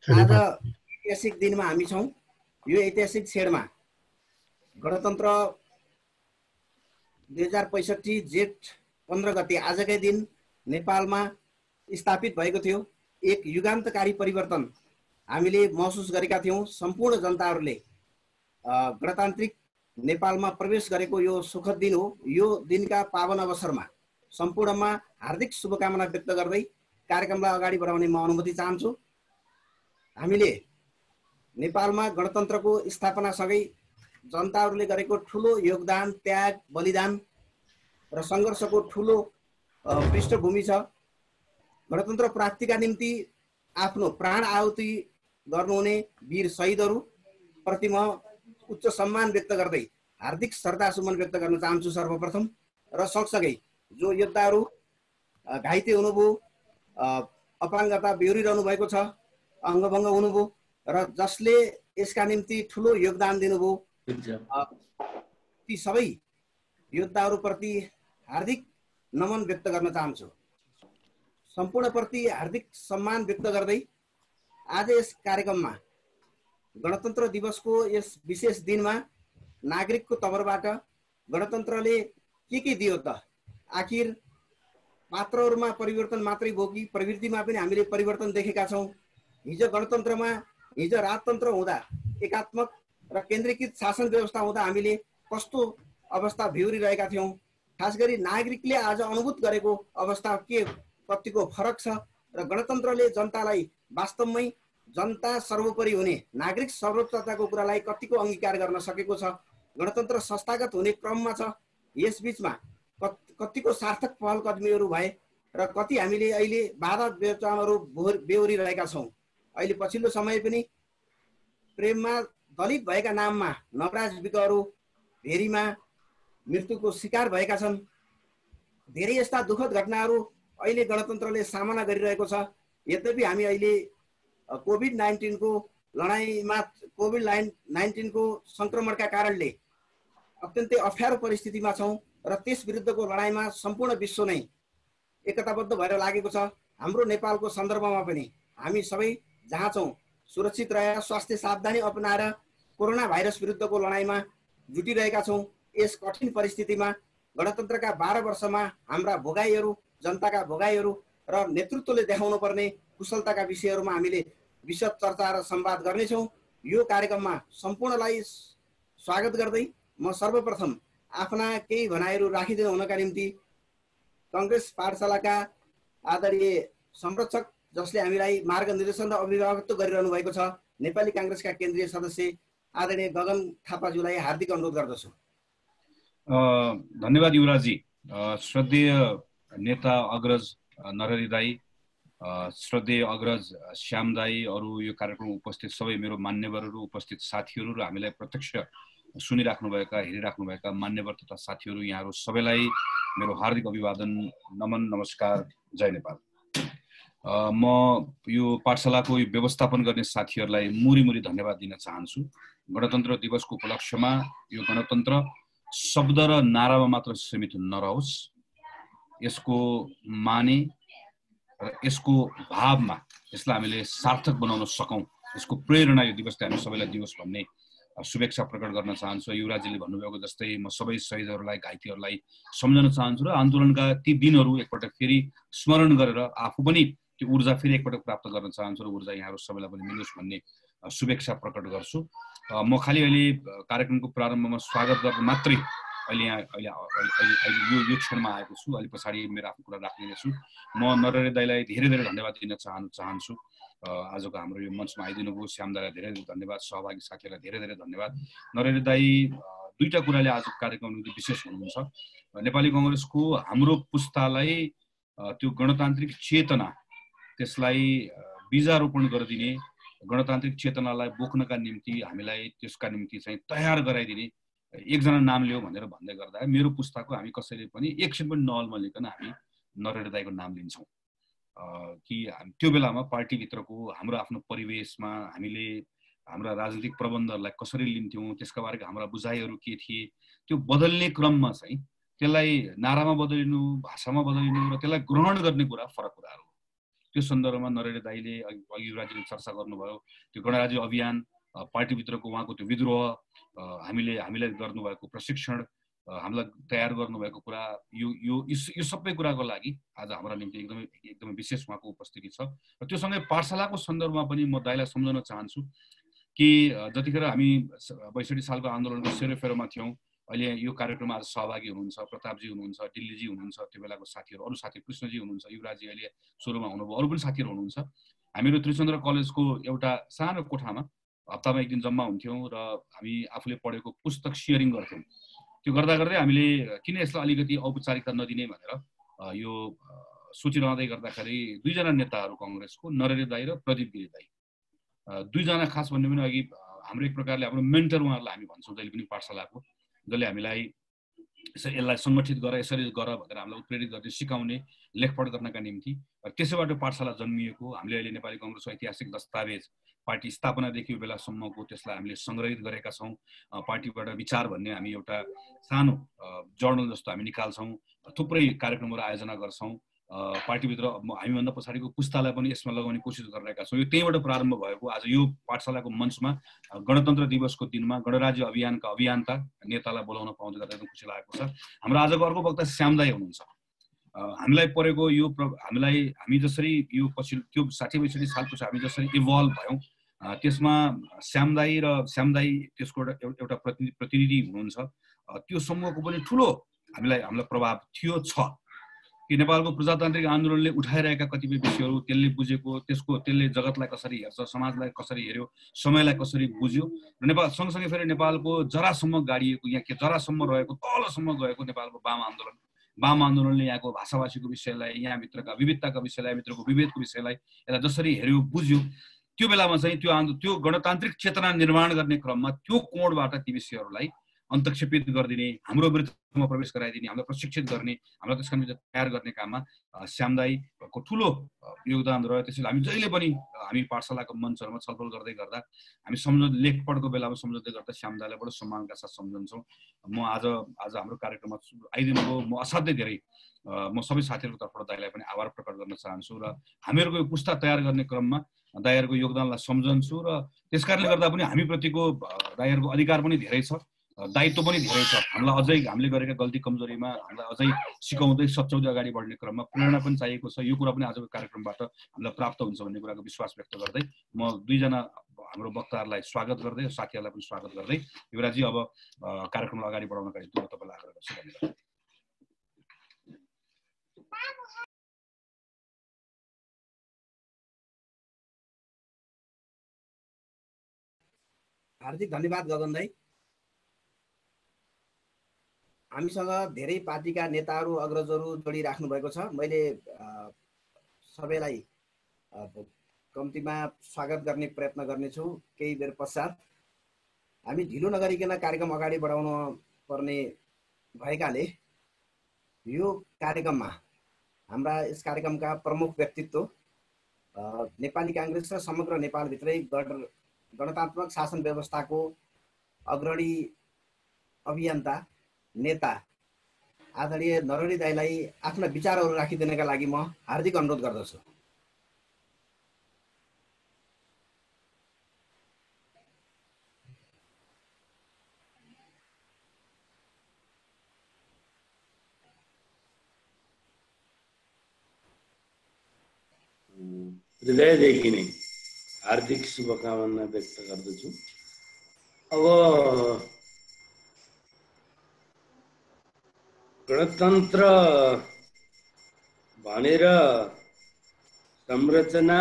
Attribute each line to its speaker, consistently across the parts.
Speaker 1: आज ऐतिहासिक दिनमा हामी छौँ। यो ऐतिहासिक क्षणमा गणतन्त्र 2065 जेठ 15 गते आजकै दिन नेपालमा स्थापित भएको थियो। एक युगान्तकारी परिवर्तन हामीले महसुस गरेका थियौँ। सम्पूर्ण जनताहरूले गणतान्त्रिक नेपालमा प्रवेश गरेको यो सुखद दिन हो। यो दिनका पावन अवसरमा सम्पूर्णमा हार्दिक शुभकामना व्यक्त गर्दै कार्यक्रमलाई अगाडि बढाउने म अनुमति चाहन्छु। हामीले नेपालमा गणतन्त्रको स्थापनासँगै जनताहरूले गरेको ठुलो योगदान, त्याग, बलिदान र सङ्घर्षको ठुलो पृष्ठभूमि छ। गणतन्त्र प्राप्तिका निम्ति आफ्नो प्राण आहुति गर्नुहुने वीर शहीदहरू प्रति म उच्च सम्मान व्यक्त गर्दै हार्दिक श्रद्धासुमन व्यक्त गर्न चाहन्छु सर्वप्रथम। र सँगसँगै जो योद्धाहरू घाइते हुनुभयो, अपाङ्गता बेहोरिरहनु भएको छ, अङ्गभङ्ग हुनुभयो र जसले यसका निम्ति ठुलो योगदान दिनुभयो, ती सबै योद्धाहरूप्रति हार्दिक नमन व्यक्त गर्न चाहन्छु। सम्पूर्णप्रति हार्दिक सम्मान व्यक्त गर्दै आज यस कार्यक्रममा गणतन्त्र दिवसको यस विशेष दिनमा नागरिकको तर्फबाट गणतन्त्रले के दियो त? आखिर पात्रहरूमा परिवर्तन मात्रै भयो कि प्रवृत्तिमा पनि हामीले परिवर्तन देखेका छौँ। हिजो गणतन्त्रमा, हिजो राजतन्त्र हुँदा, एकात्मक र केन्द्रीकृत शासन व्यवस्था हुँदा हामीले कस्तो अवस्था बेहोरिरहेका थियौँ। खास गरी नागरिकले आज अनुभूत गरेको अवस्था के कतिको फरक छ र गणतन्त्रले जनतालाई वास्तवमै जनता सर्वोपरि हुने, नागरिक सर्वोच्चताको कुरालाई कतिको अंगीकार गर्न सकेको छ। गणतन्त्र संस्थागत हुने क्रममा छ। यसबीचमा कतिको सार्थक पहल कदमीहरू भए र कति हामीले अहिले बाधा बेचाहरू बेहोरिरहेका छौँ। अहिले पछिल्लो समय पनि प्रेममा दलित भएका नाममा नवराज विकहरू भेरीमा मृत्युको शिकार भएका छन्। धेरै यस्ता दुःखद घटनाहरू अहिले गणतन्त्रले सामना गरिरहेको छ। यद्यपि हामी अहिले कोभिड-19 को लडाइँमा, कोभिड-19 को संक्रमणका कारणले अत्यन्तै अप्ठ्यारो परिस्थितिमा छौँ र त्यस विरुद्धको लडाइँमा सम्पूर्ण विश्व नै एकताबद्ध भएर लागेको छ। हाम्रो नेपालको सन्दर्भमा पनि हामी सबै जहाँ छौँ सुरक्षित रहेर स्वास्थ्य सावधानी अपनाएर कोरोना भाइरस विरुद्धको लडाइँमा जुटिरहेका छौँ। यस कठिन परिस्थितिमा गणतन्त्रका 12 वर्षमा हाम्रा भोगाईहरू, जनताका भोगाईहरू र नेतृत्वले देखाउनु पर्ने कुशलताका विषयहरूमा हामीले विशद चर्चा र संवाद गर्नेछौँ। यो कार्यक्रममा सम्पूर्णलाई स्वागत गर्दै म सर्वप्रथम आफ्ना केही भनाइहरू राखिदिनु हुनका निम्ति कांग्रेस पाठशालाका आदरणीय संरक्षक, जसले हामीलाई मार्गनिर्देशन र अभिभावकत्व गरिरहनु भएको छ, नेपाली कांग्रेसका केन्द्रीय सदस्य आदरणीय गगन थापाज्यूलाई हार्दिक अनुरोध गर्दछु।
Speaker 2: धन्यवाद युवराजी। श्रद्धेय नेता अग्रज नरहरी दाई, श्रद्धेय अग्रज श्याम दाई, अरू यो कार्यक्रममा उपस्थित सबै मेरो मान्यवरहरू, उपस्थित साथीहरू र हामीलाई प्रत्यक्ष सुनिराख्नुभएका, हेरिराख्नुभएका मान्यवर तथा साथीहरू, यहाँहरू सबैलाई मेरो हार्दिक अभिवादन, नमन, नमस्कार, जय नेपाल। म यो पाठशालाको व्यवस्थापन गर्ने साथीहरूलाई मुरी धन्यवाद दिन चाहन्छु। गणतन्त्र दिवसको उपलक्ष्यमा यो गणतन्त्र शब्द र नारामा मात्र सीमित नरहोस्, यसको माने र यसको भावमा यसलाई हामीले सार्थक बनाउन सकौँ, यसको प्रेरणा यो दिवसले हामी सबैलाई दियोस् भन्ने शुभेच्छा प्रकट गर्न चाहन्छु। युवराजीले भन्नुभएको जस्तै म सबै शहीदहरूलाई, घाइतेहरूलाई सम्झन चाहन्छु र आन्दोलनका ती दिनहरू एकपटक फेरि स्मरण गरेर आफू पनि त्यो ऊर्जा फेरि एकपटक प्राप्त गर्न चाहन्छु र ऊर्जा यहाँहरू सबैलाई पनि मिलोस् भन्ने शुभेच्छा प्रकट गर्छु। म खालि अहिले कार्यक्रमको प्रारम्भमा स्वागत गर्न मात्रै यो क्षणमा आएको छु। अलि पछाडि मेरो आफ्नो कुरा राख्नेछु। म नरहरी दाईलाई धेरै धन्यवाद दिन चाहन्छु। आजको हाम्रो यो मञ्चमा आइदिनु भयो। श्याम दाईलाई धेरै धन्यवाद, सहभागी साथीहरूलाई धेरै धन्यवाद। नरहरी दाई दुईटा कुराले आजको कार्यक्रम विशेष हुनुहुन्छ। नेपाली कांग्रेसको हाम्रो पुस्तालाई त्यो गणतान्त्रिक चेतना, त्यसलाई बीजारोपण गरिदिने, गणतान्त्रिक चेतनालाई बोक्नका निम्ति हामीलाई त्यसका निम्ति चाहिँ तयार गराइदिने एकजना नाम लियो भनेर भन्दै गर्दा मेरो पुस्ताको हामी कसैले पनि एकछिन पनि नअल्मलिकन हामी नरहरी दाईको नाम लिन्छौँ। कि त्यो बेलामा पार्टीभित्रको हाम्रो आफ्नो परिवेशमा हामीले हाम्रा राजनीतिक प्रबन्धहरूलाई कसरी लिन्थ्यौँ, त्यसका बारेमा हाम्रा बुझाइहरू के थिए, त्यो बदल्ने क्रममा चाहिँ त्यसलाई नारामा बदलिनु, भाषामा बदलिनु र त्यसलाई ग्रहण गर्ने कुरा फरक कुराहरू हो। त्यो सन्दर्भमा नरहरी दाइले अघि युवराजले चर्चा गर्नुभयो त्यो गणराज्य अभियान पार्टीभित्रको उहाँको त्यो विद्रोह हामीलाई गर्नुभएको प्रशिक्षण हामीलाई तयार गर्नुभएको कुरा यो सबै कुराको लागि आज हाम्रो निम्ति एकदमै विशेष उहाँको उपस्थिति छ र त्यो सँगै पाठशालाको सन्दर्भमा पनि म दाइलाई सम्झाउन चाहन्छु कि जतिखेर हामी 62 सालको आन्दोलनको सेरोफेरोमा थियौँ अहिले यो कार्यक्रममा आज सहभागी हुनुहुन्छ प्रतापजी हुनुहुन्छ दिल्लीजी हुनुहुन्छ त्यो बेलाको साथीहरू अरू साथी कृष्णजी हुनुहुन्छ युवराजी अहिले सुरुमा हुनुभयो अरू पनि साथीहरू हुनुहुन्छ हामीहरू त्रिचन्द्र कलेजको एउटा सानो कोठामा हप्तामा एक दिन जम्मा हुन्थ्यौँ र हामी आफूले पढेको पुस्तक सेयरिङ गर्थ्यौँ त्यो गर्दा गर्दै हामीले किन यसलाई अलिकति औपचारिकता नदिने भनेर यो सोचिरहँदै गर्दाखेरि दुईजना नेताहरू कांग्रेसको नरहरी दाइ र प्रदीप गिरी दाइ दुईजना खास भन्ने पनि अघि हाम्रो एक प्रकारले हाम्रो मेन्टर उहाँहरूलाई हामी भन्छौँ जहिले पनि पाठशालाको जसले हामीलाई यसलाई सङ्गठित गर यसरी गर भनेर हामीलाई उत्प्रेरित गर्ने सिकाउने लेखपढ गर्नका निम्ति त्यसैबाट पाठशाला जन्मिएको हामीले अहिले नेपाली कांग्रेसको ऐतिहासिक दस्तावेज पार्टी स्थापनादेखि यो बेलासम्मको त्यसलाई हामीले सङ्ग्रहित गरेका छौँ पार्टीबाट विचार भन्ने हामी एउटा सानो जर्नल जस्तो हामी निकाल्छौँ थुप्रै कार्यक्रमहरू आयोजना गर्छौँ पार्टीभित्र हामीभन्दा पछाडिको पुस्तालाई पनि यसमा लगाउने कोसिस गरिरहेका छौँ यो त्यहीबाट प्रारम्भ भएको आज यो पाठशालाको मञ्चमा गणतन्त्र दिवसको दिनमा गणराज्य अभियानका अभियन्ता नेतालाई बोलाउन पाउँदा एकदम खुसी लागेको छ हाम्रो आजको अर्को वक्ता श्याम दाइ हुनुहुन्छ हामीलाई परेको यो हामी जसरी यो पछि त्यो 60-62 सालपछि हामी जसरी इभल्भ भयौँ त्यसमा श्याम दाइ त्यसको एउटा प्रतिनिधि हुनुहुन्छ त्यो समूहको पनि ठुलो हामीलाई प्रभाव थियो छ कि नेपालको प्रजातान्त्रिक आन्दोलनले उठाइरहेका कतिपय विषयहरू त्यसले बुझेको त्यसले जगतलाई कसरी हेर्छ समाजलाई कसरी हेर्यो समयलाई कसरी बुझ्यो र नेपाल सँगसँगै फेरि नेपालको जरासम्म गाडिएको यहाँ जरासम्म रहेको तलसम्म गएको नेपालको वाम आन्दोलनले यहाँको भाषाभाषीको विषयलाई यहाँभित्रका विविधताका विषयलाई यहाँभित्रको विभेदको विषयलाई यसलाई जसरी हेर्यो बुझ्यो त्यो बेलामा चाहिँ त्यो गणतान्त्रिक चेतना निर्माण गर्ने क्रममा त्यो कोणबाट ती विषयहरूलाई अन्तक्षेपित गरिदिने हाम्रो वृत्तमा प्रवेश गराइदिने हामीलाई प्रशिक्षित गर्ने हामीलाई त्यसका निम्ति तयार गर्ने काममा श्याम दाइको ठुलो योगदान रह्यो त्यसैले हामी जहिले पनि हामी पाठशालाको मञ्चहरूमा छलफल गर्दै गर्दा हामी लेखपढको बेलामा सम्झँदै गर्दा श्याम दाइलाई बडो सम्मानका साथ सम्झन्छौँ म आज हाम्रो कार्यक्रममा आइदिनुभयो म असाध्यै धेरै म सबै साथीहरूको तर्फबाट दाइलाई पनि आभार प्रकट गर्न चाहन्छु र हामीहरूको यो पुस्ता तयार गर्ने क्रममा दाइहरूको योगदानलाई सम्झन्छु र त्यसकारणले गर्दा पनि हामीप्रतिको दाइहरूको अधिकार पनि धेरै छ दायित्व पनि धेरै छ हामीलाई अझै हामीले गरेका गल्ती कमजोरीमा हामीलाई अझै सिकाउँदै सच्याउँदै अगाडि बढ्ने क्रममा प्रेरणा पनि चाहिएको छ यो कुरा पनि आजको कार्यक्रमबाट हामीलाई प्राप्त हुन्छ भन्ने कुराको विश्वास व्यक्त गर्दै म दुईजना हाम्रो वक्ताहरूलाई स्वागत गर्दै साथीहरूलाई पनि स्वागत गर्दै युवराजी अब कार्यक्रमलाई अगाडि बढाउनका निम्ति म तपाईँलाई आग्रह गर्छु धन्यवाद
Speaker 1: हार्दिक धन्यवाद गगन दाइ हामीसँग धेरै पार्टीका नेताहरू अग्रजहरू जोडिराख्नु भएको छ मैले सबैलाई कम्तीमा स्वागत गर्ने प्रयत्न गर्नेछु केही बेर पश्चात हामी ढिलो नगरिकन कार्यक्रम अगाडि बढाउन पर्ने भएकाले यो कार्यक्रममा हाम्रा यस कार्यक्रमका प्रमुख व्यक्तित्व नेपाली कांग्रेस र समग्र नेपालभित्रै गणतान्त्रिक शासन व्यवस्थाको अग्रणी अभियन्ता नेता आदरणीय नरहरी दाइलाई आफ्ना विचारहरू राखिदिनका लागि म हार्दिक अनुरोध गर्दछु।
Speaker 3: हृदयदेखि नै हार्दिक शुभकामना व्यक्त गर्दछु। अब गणतन्त्र भनेर संरचना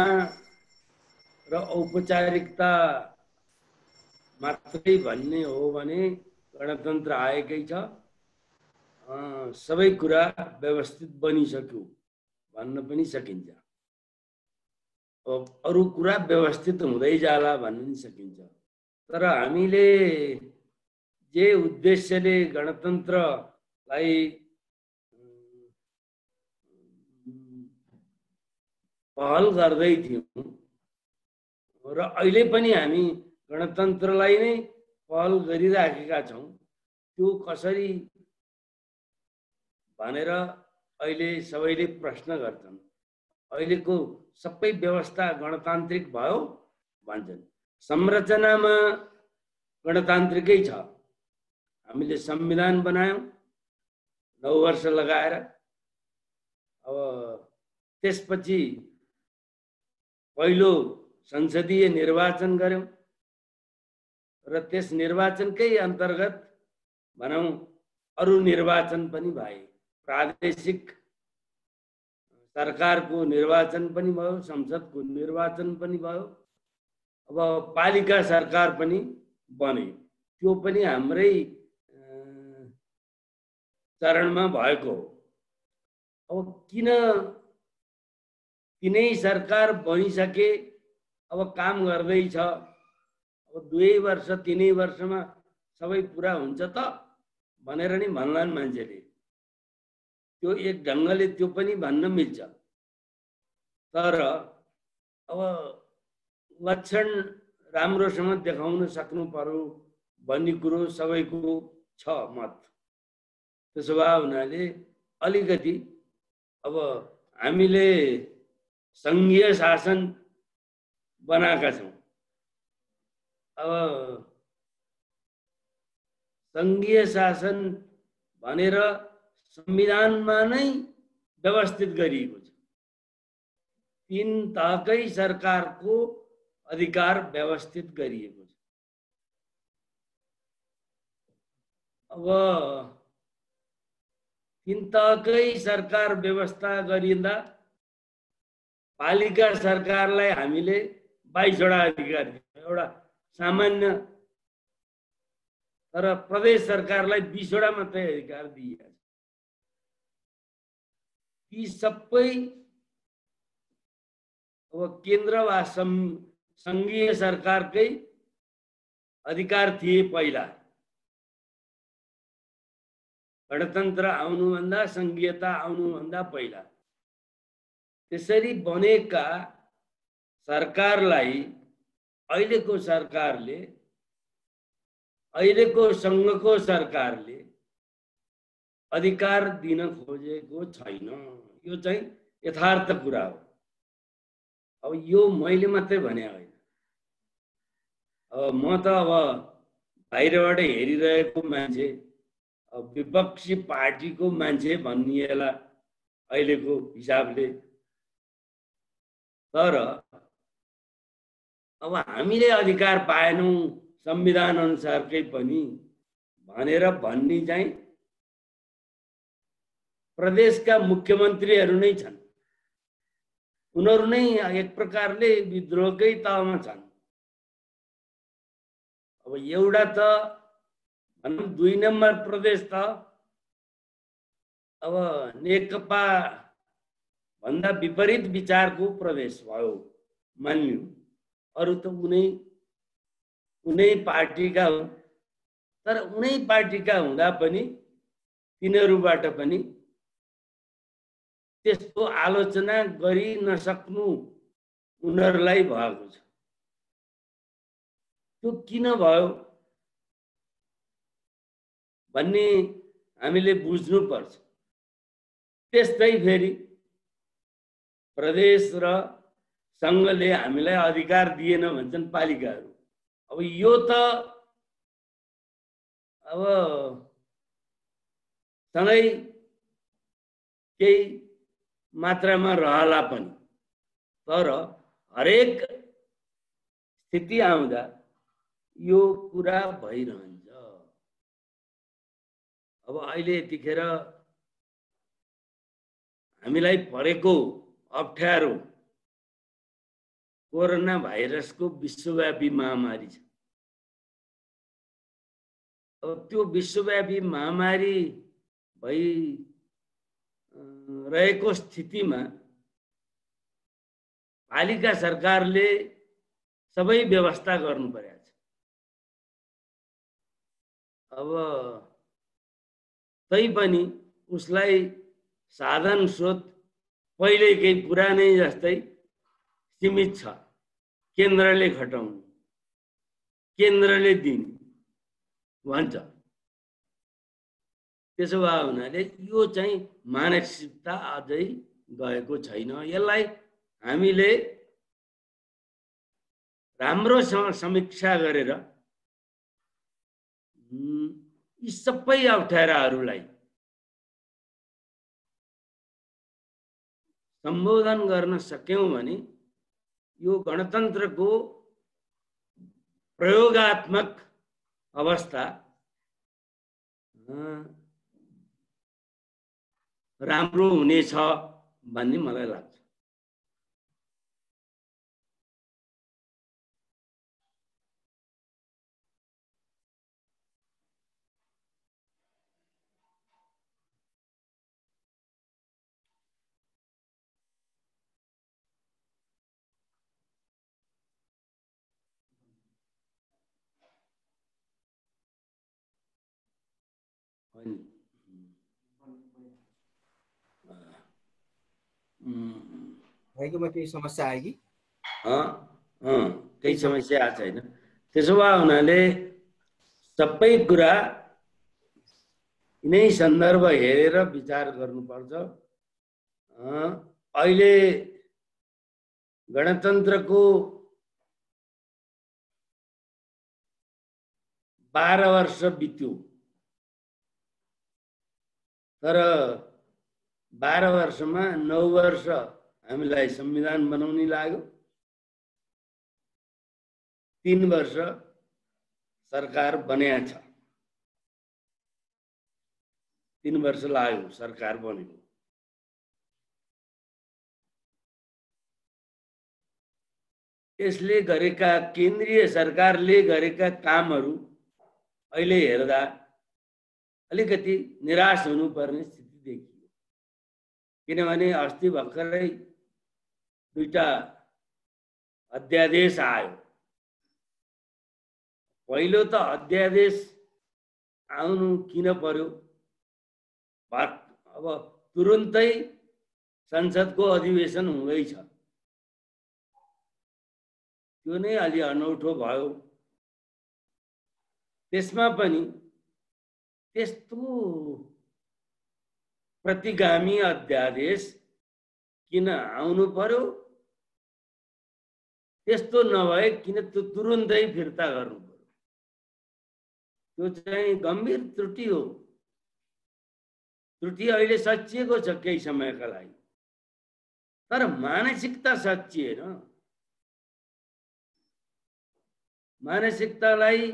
Speaker 3: र औपचारिकता मात्रै भन्ने हो भने गणतन्त्र आएकै छ, सबै कुरा व्यवस्थित बनिसक्यो भन्न पनि सकिन्छ। अरू कुरा व्यवस्थित हुँदै जाला भन्न पनि सकिन्छ। तर हामीले जे उद्देश्यले गणतन्त्रलाई पहल गर्दै थियौं र अहिले पनि हामी गणतन्त्रलाई नै पहल गरिराखेका छौं, त्यो कसरी भनेर अहिले सबैले प्रश्न गर्छन्। अहिलेको सबै व्यवस्था गणतान्त्रिक भयो भन्छन्। संरचनामा गणतान्त्रिकै छ। हामीले संविधान बनायौँ 9 वर्ष लगाएर। अब त्यसपछि पहिलो संसदीय निर्वाचन गर्यौँ र त्यस निर्वाचनकै अन्तर्गत भनौँ अरू निर्वाचन पनि भए। प्रादेशिक सरकारको निर्वाचन पनि भयो, संसदको निर्वाचन पनि भयो, अब पालिका सरकार पनि बन्यो। त्यो पनि हाम्रै चरणमा भएको हो। अब किन तिनै सरकार बनिसके, अब काम गर्दैछ, अब 2 वर्ष 3 वर्षमा सबै पुरा हुन्छ त भनेर नि भन्लान् मान्छेले। त्यो एक ढङ्गले त्यो पनि भन्न मिल्छ। तर अब लक्षण राम्रोसँग देखाउन सक्नु पर्यो भन्ने कुरो सबैको छ मत। त्यसो भए हुनाले अलिकति अब हामीले सङ्घीय शासन बनाएका छौँ। अब सङ्घीय शासन भनेर संविधानमा नै व्यवस्थित गरिएको छ। 3 तहकै सरकारको अधिकार व्यवस्थित गरिएको छ। अब 3 तहकै सरकार व्यवस्था गरिँदा पालिका सरकारलाई हामीले 22 वटा अधिकार दियौँ, एउटा सामान्य। तर प्रदेश सरकारलाई 20 वटा मात्रै अधिकार दिइएको छ। ती सबै अब केन्द्र वा सङ्घीय सरकारकै अधिकार थिए पहिला। गणतन्त्र आउनुभन्दा, सङ्घीयता आउनुभन्दा पहिला। त्यसरी बनेका सरकारलाई अहिलेको सरकारले, अहिलेको सङ्घको सरकारले अधिकार दिन खोजेको छैन। यो चाहिँ यथार्थ कुरा हो। अब यो मैले मात्रै भने होइन। अब म त अब बाहिरबाट हेरिरहेको मान्छे, विपक्षी पार्टीको मान्छे भनिएला अहिलेको हिसाबले। तर अब हामीले अधिकार पाएनौँ संविधान अनुसारकै पनि भनेर भन्ने चाहिँ प्रदेशका मुख्यमन्त्रीहरू नै छन्। उनीहरू नै एक प्रकारले विद्रोहकै तहमा छन्। अब एउटा त भनौँ 2 नम्बर प्रदेश त अब नेकपा भन्दा विपरीत विचारको प्रदेश भयो मान्यो। अरू त उनै पार्टीका हुन्। तर उनै पार्टीका हुँदा पनि तिनीहरूबाट पनि त्यसको आलोचना गरि नसक्नु उनीहरूलाई भएको छ। त्यो किन भयो भन्ने हामीले बुझ्नुपर्छ। त्यस्तै फेरि प्रदेश र सङ्घले हामीलाई अधिकार दिएन भन्छन् पालिकाहरू। अब यो त अब सँगै केही मात्रामा रहला पनि, तर हरेक स्थिति आउँदा यो कुरा भइरहन्छ। अब अहिले यतिखेर हामीलाई परेको अप्ठ्यारो कोरोना भाइरसको विश्वव्यापी महामारी छ। अब त्यो विश्वव्यापी महामारी भइरहेको स्थितिमा पालिका सरकारले सबै व्यवस्था गर्नु परेको छ। अब तैपनि उसलाई साधन स्रोत पहिलेकै पुरानै जस्तै सीमित छ। केन्द्रले खटाउनु, केन्द्रले दिने भन्छ। त्यसो भए हुनाले यो चाहिँ मानसिकता अझै गएको छैन। यसलाई हामीले राम्रोसँग समीक्षा गरेर यी सबै अप्ठ्याराहरूलाई सम्बोधन गर्न सक्यौं भने यो गणतन्त्रको प्रयोगात्मक अवस्था राम्रो हुनेछ भन्ने मलाई लाग्छ।
Speaker 1: भाइकोमा केही समस्या आयो कि?
Speaker 3: केही समस्या आएको छैन। त्यसो भए हुनाले सबै कुरा यिनै सन्दर्भ हेरेर विचार गर्नुपर्छ। अहिले गणतन्त्रको 12 वर्ष बित्यो, तर 12 वर्षमा 9 वर्ष हामीलाई संविधान बनाउने लाग्यो, 3 वर्ष सरकार बन्या छ, 3 वर्ष लाग्यो सरकार बनेको। यसले गरेका केन्द्रीय सरकारले गरेका कामहरू अहिले हेर्दा अलिकति निराश हुनुपर्ने स्थिति देखियो। किनभने अस्ति भर्खरै 2टा अध्यादेश आयो। पहिलो त अध्यादेश आउनु किन पर्यो? अब तुरुन्तै संसदको अधिवेशन हुँदैछ, त्यो नै अलि अनौठो भयो। त्यसमा पनि त्यस्तो प्रतिगामी अध्यादेश किन आउनु पर्यो? त्यस्तो नभए किन त्यो तुरुन्तै फिर्ता गर्नु पर्यो? त्यो चाहिँ गम्भीर त्रुटि हो। त्रुटि अहिले सच्चिएको छ केही समयका लागि, तर मानसिकता सच्चिएन। मानसिकतालाई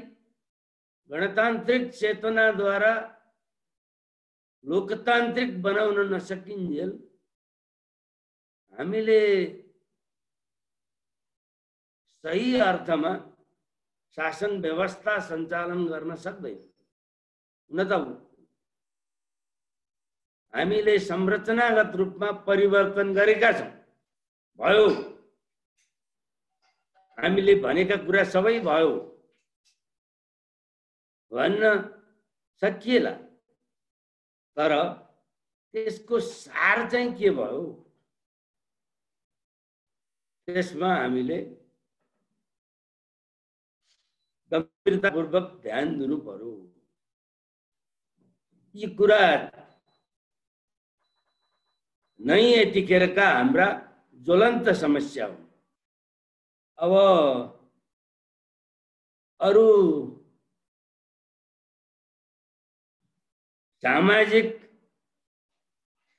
Speaker 3: गणतान्त्रिक चेतनाद्वारा लोकतान्त्रिक बनाउन नसकिन्जेल हामीले सही अर्थमा शासन व्यवस्था सञ्चालन गर्न सक्दैन। हुन त हामीले संरचनागत रूपमा परिवर्तन गरेका छौं, भयो, हामीले भनेका कुरा सबै भयो भन्न सकिएला, तर त्यसको सार चाहिँ के भयो? त्यसमा हामीले गम्भीरतापूर्वक ध्यान दिनु पर्यो। यी कुरा नै यतिखेरका हाम्रा ज्वलन्त समस्या हुन्। अब अरू सामाजिक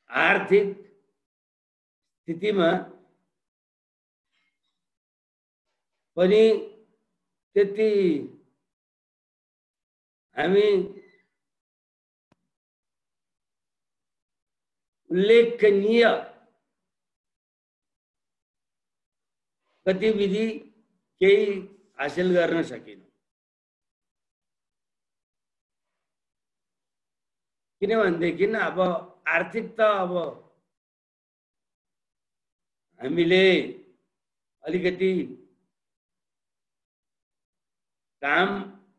Speaker 3: आर्थिक स्थितिमा पनि त्यति हामी उल्लेखनीय गतिविधि केही हासिल गर्न सकेन। किनभनेदेखि अब आर्थिक त अब हामीले अलिकति काम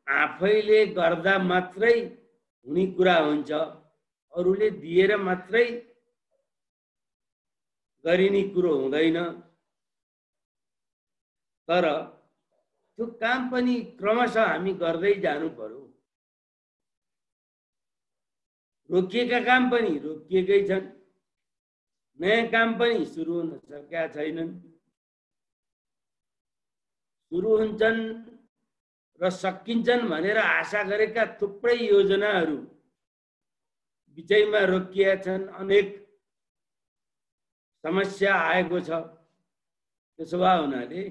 Speaker 3: आफैले गर्दा मात्रै हुने कुरा हुन्छ, अरूले दिएर मात्रै गरिने कुरो हुँदैन। तर त्यो काम पनि क्रमशः हामी गर्दै जानु पर्यो। रोकिएका काम पनि रोकिएकै छन्, नयाँ काम पनि सुरु हुन सकेका छैनन्। सुरु हुन्छन् र सकिन्छन् भनेर आशा गरेका थुप्रै योजनाहरू बिचैमा रोकिएका छन्। अनेक समस्या आएको छ। त्यसो भए हुनाले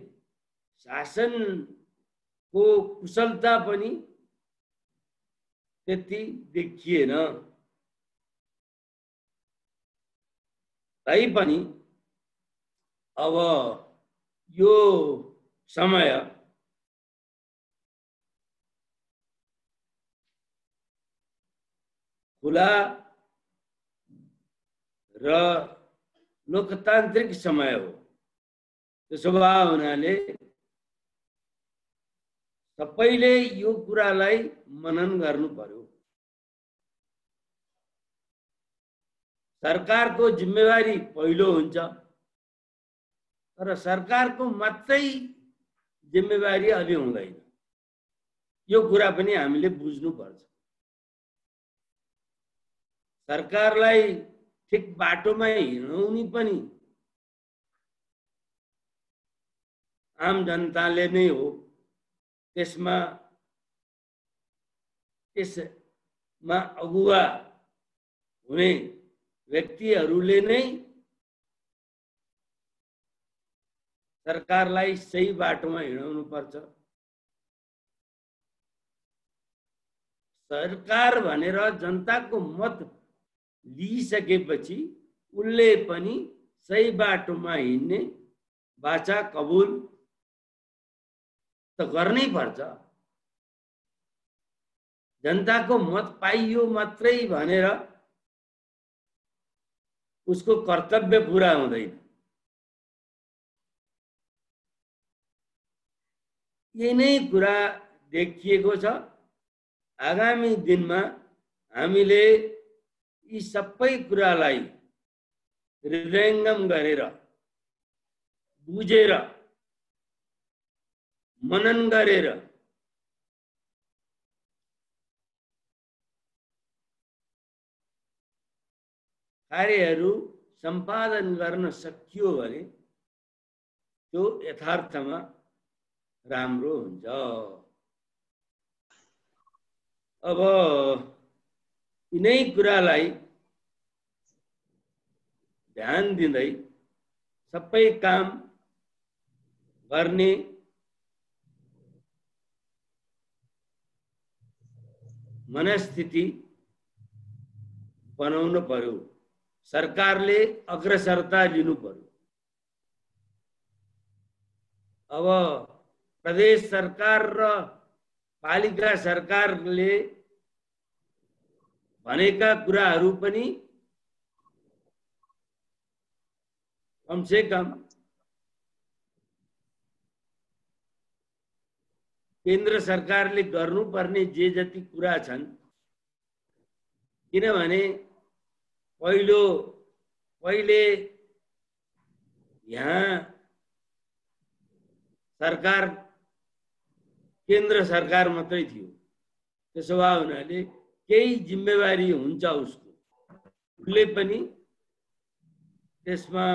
Speaker 3: शासनको कुशलता पनि त्यति देखिएन। तैपनि अब यो समय खुला र लोकतान्त्रिक समय हो। त्यसो भए हुनाले सबैले यो कुरालाई मनन गर्नु पर्यो। सरकारको जिम्मेवारी पहिलो हुन्छ, तर सरकारको मात्रै जिम्मेवारी अलि हुँदैन। यो कुरा पनि हामीले बुझ्नुपर्छ। सरकारलाई ठिक बाटोमा हिँडाउने पनि आम जनताले नै हो। त्यसमा अगुवा हुने व्यक्तिहरूले नै सरकारलाई सही बाटोमा हिँडाउनु पर्छ। सरकार भनेर जनताको मत लिइसकेपछि उसले पनि सही बाटोमा हिँड्ने बाचा कबुल त गर्नै पर्छ। जनताको मत पाइयो मात्रै भनेर उसको कर्तव्य पूरा हुँदैन। यही नै कुरा देखिएको छ। आगामी दिनमा हामीले यी सबै कुरालाई हृदयङ्गम गरेर बुझेर मनन गरेर कार्यहरू सम्पादन गर्न सकियो भने त्यो यथार्थमा राम्रो हुन्छ। अब यिनै कुरालाई ध्यान दिँदै सबै काम गर्ने मनस्थिति बनाउनु पर्यो। सरकारले अग्रसरता लिनु पर्यो। अब प्रदेश सरकार र पालिका सरकारले भनेका कुराहरू पनि कमसे कम केन्द्र सरकारले गर्नुपर्ने जे जति कुरा छन्, किनभने पहिले यहाँ सरकार केन्द्र सरकार मात्रै थियो। त्यसो भए हुनाले केही जिम्मेवारी हुन्छ उसको, उसले पनि त्यसमा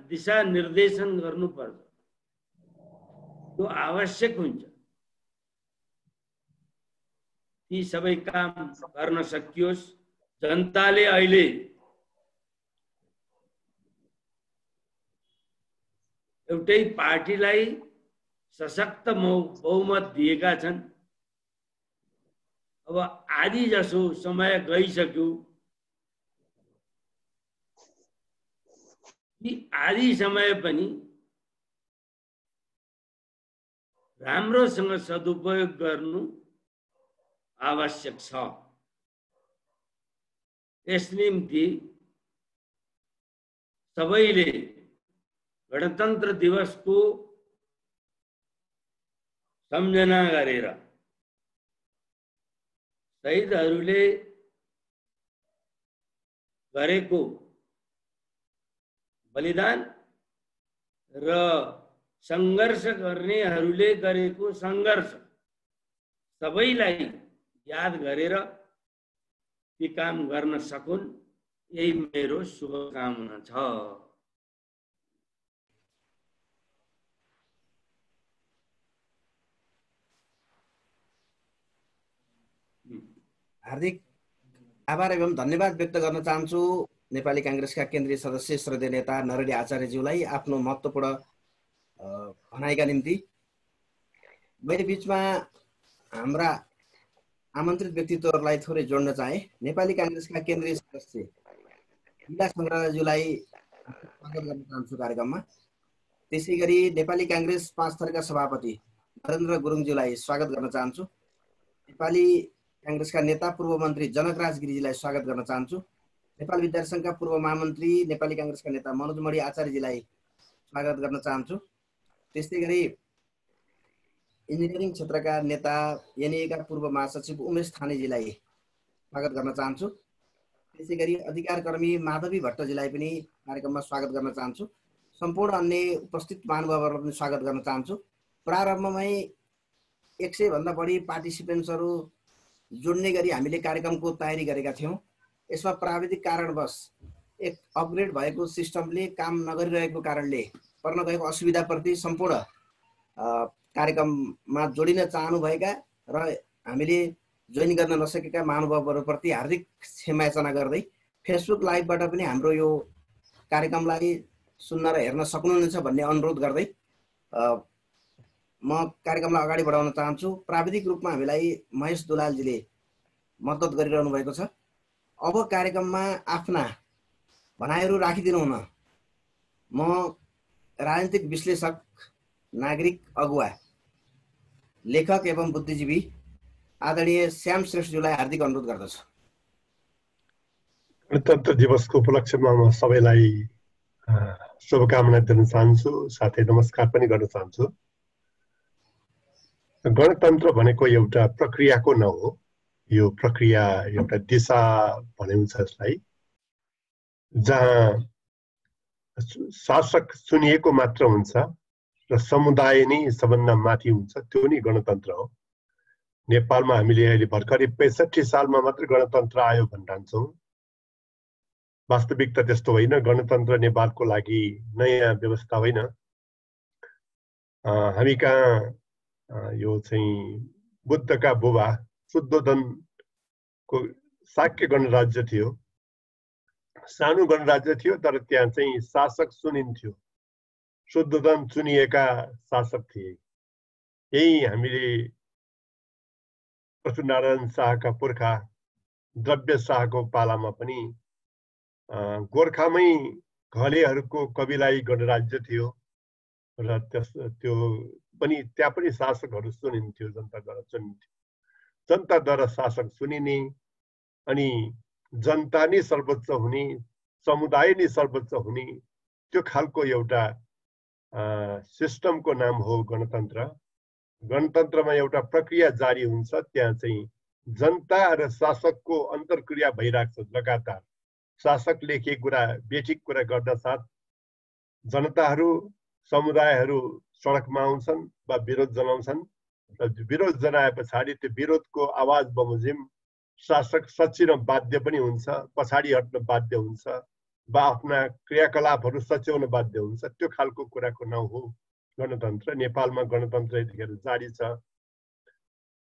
Speaker 3: दिशा निर्देशन गर्नुपर्छ। त्यो आवश्यक हुन्छ। ती सबै काम गर्न सकियोस्। जनताले अहिले एउटै पार्टीलाई सशक्त बहुमत दिएका छन्। अब आधी जसो समय गइसक्यो। यी आधी समय पनि राम्रोसँग सदुपयोग गर्नु आवश्यक छ। यस निम्ति सबैले गणतन्त्र दिवसको सम्झना गरेर शहीदहरूले गरेको बलिदान र संघर्ष गर्नेहरूले गरेको संघर्ष सबैलाई याद गरेर ती काम गर्न सकुन् यही मेरो शुभकामना छ।
Speaker 1: हार्दिक आभार एवं धन्यवाद व्यक्त गर्न चाहन्छु नेपाली कांग्रेसका केन्द्रीय सदस्य श्रद्धेय नेता नरहरि आचार्यज्यूलाई आफ्नो महत्त्वपूर्ण भनाइका निम्ति। मैले बीचमा हाम्रा आमन्त्रित व्यक्तित्वहरूलाई थोरै जोड्न चाहे। नेपाली कांग्रेसका केन्द्रीय सदस्य लीला संग्रहज्यूलाई स्वागत गर्न चाहन्छु कार्यक्रममा। त्यसैगरी नेपाली कांग्रेस 5 थरका सभापति नरेन्द्र गुरुङज्यूलाई स्वागत गर्न चाहन्छु। नेपाली कांग्रेसका नेता पूर्व मन्त्री जनकराज गिरिजीलाई स्वागत गर्न चाहन्छु। नेपाल विद्यार्थी संघका पूर्व महामन्त्री नेपाली कांग्रेसका नेता मनोज मणि आचार्यजीलाई स्वागत गर्न चाहन्छु। त्यसैगरी इन्जिनियरिङ क्षेत्रका नेता एनएका पूर्व महासचिव उमेश थानेजीलाई स्वागत गर्न चाहन्छु। त्यसैगरी अधिकारकर्मी माधवी भट्टजीलाई पनि कार्यक्रममा स्वागत गर्न चाहन्छु। सम्पूर्ण अन्य उपस्थित महानुभावहरूलाई पनि स्वागत गर्न चाहन्छु। प्रारम्भमै 100 भन्दा बढी पार्टिसिपेन्ट्सहरू जोड्ने गरी हामीले कार्यक्रमको तयारी गरेका थियौं। यसमा प्राविधिक कारणवश एक अपग्रेड भएको सिस्टमले काम नगरिरहेको कारणले पर्न गएको असुविधाप्रति सम्पूर्ण कार्यक्रममा जोडिन चाहनुभएका र हामीले जोइन गर्न नसकेका महानुभावहरूप्रति हार्दिक क्षमायाचना गर्दै फेसबुक लाइभबाट पनि हाम्रो यो कार्यक्रमलाई सुन्न र हेर्न सक्नुहुनेछ भन्ने अनुरोध गर्दै म कार्यक्रमलाई अगाडि बढाउन चाहन्छु। प्राविधिक रूपमा हामीलाई महेश दुलालजीले मद्दत गरिरहनु भएको छ। अब कार्यक्रममा आफ्ना भनाइहरू राखिदिनु हुन म राजनीतिक विश्लेषक, नागरिक अगुवा, लेखक एवं बुद्धिजीवी आदरणीय श्याम श्रेष्ठज्यूलाई हार्दिक अनुरोध गर्दछु।
Speaker 4: गणतन्त्र दिवसको उपलक्ष्यमा म सबैलाई शुभकामना दिन चाहन्छु, साथै नमस्कार पनि गर्न चाहन्छु। गणतन्त्र भनेको एउटा प्रक्रियाको नाउँ हो। यो प्रक्रिया एउटा दिशा भनिन्छ यसलाई, जहाँ शासक चुनिएको मात्र हुन्छ र समुदाय नै सबभन्दा माथि हुन्छ, त्यो नै गणतन्त्र हो। नेपालमा हामीले अहिले भर्खरै 65 सालमा मात्र गणतन्त्र आयो भनिरहन्छौँ। वास्तविकता त्यस्तो होइन। गणतन्त्र नेपालको लागि नयाँ व्यवस्था होइन। हामी कहाँ यो चाहिँ बुद्धका बुबा शुद्धोधनको शाक्य गणराज्य थियो। सानो गणराज्य थियो, तर त्यहाँ चाहिँ शासक चुनिन्थ्यो। शुद्धोधन चुनिएका शासक थिए। यही हामीले पशुनारायण शाहका पुर्खा द्रव्य शाहको पालामा पनि गोर्खामै घलेहरूको कबिलाई गणराज्य थियो र त्यो पनि त्यहाँ पनि शासकहरू चुनिन्थ्यो, जनताद्वारा चुनिन्थ्यो। जनताद्वारा शासक चुनिने अनि जनता नै सर्वोच्च हुने, समुदाय नै सर्वोच्च हुने, त्यो खालको एउटा सिस्टमको नाम हो गणतन्त्र। गणतन्त्रमा एउटा प्रक्रिया जारी हुन्छ। त्यहाँ चाहिँ जनता र शासकको अन्तर्क्रिया भइरहेको छ लगातार। शासकले केही कुरा बेठिक कुरा गर्न साथ जनताहरू, समुदायहरू सडकमा आउँछन् वा विरोध जनाउँछन्। विरोध जनाए पछाडि त्यो विरोधको आवाज बमोजिम शासक सच्चिन बाध्य पनि हुन्छ, पछाडि हट्न बाध्य हुन्छ वा आफ्ना क्रियाकलापहरू सच्याउन बाध्य हुन्छ। त्यो खालको कुराको नाउँ हो गणतन्त्र। नेपालमा गणतन्त्र यतिखेर जारी छ।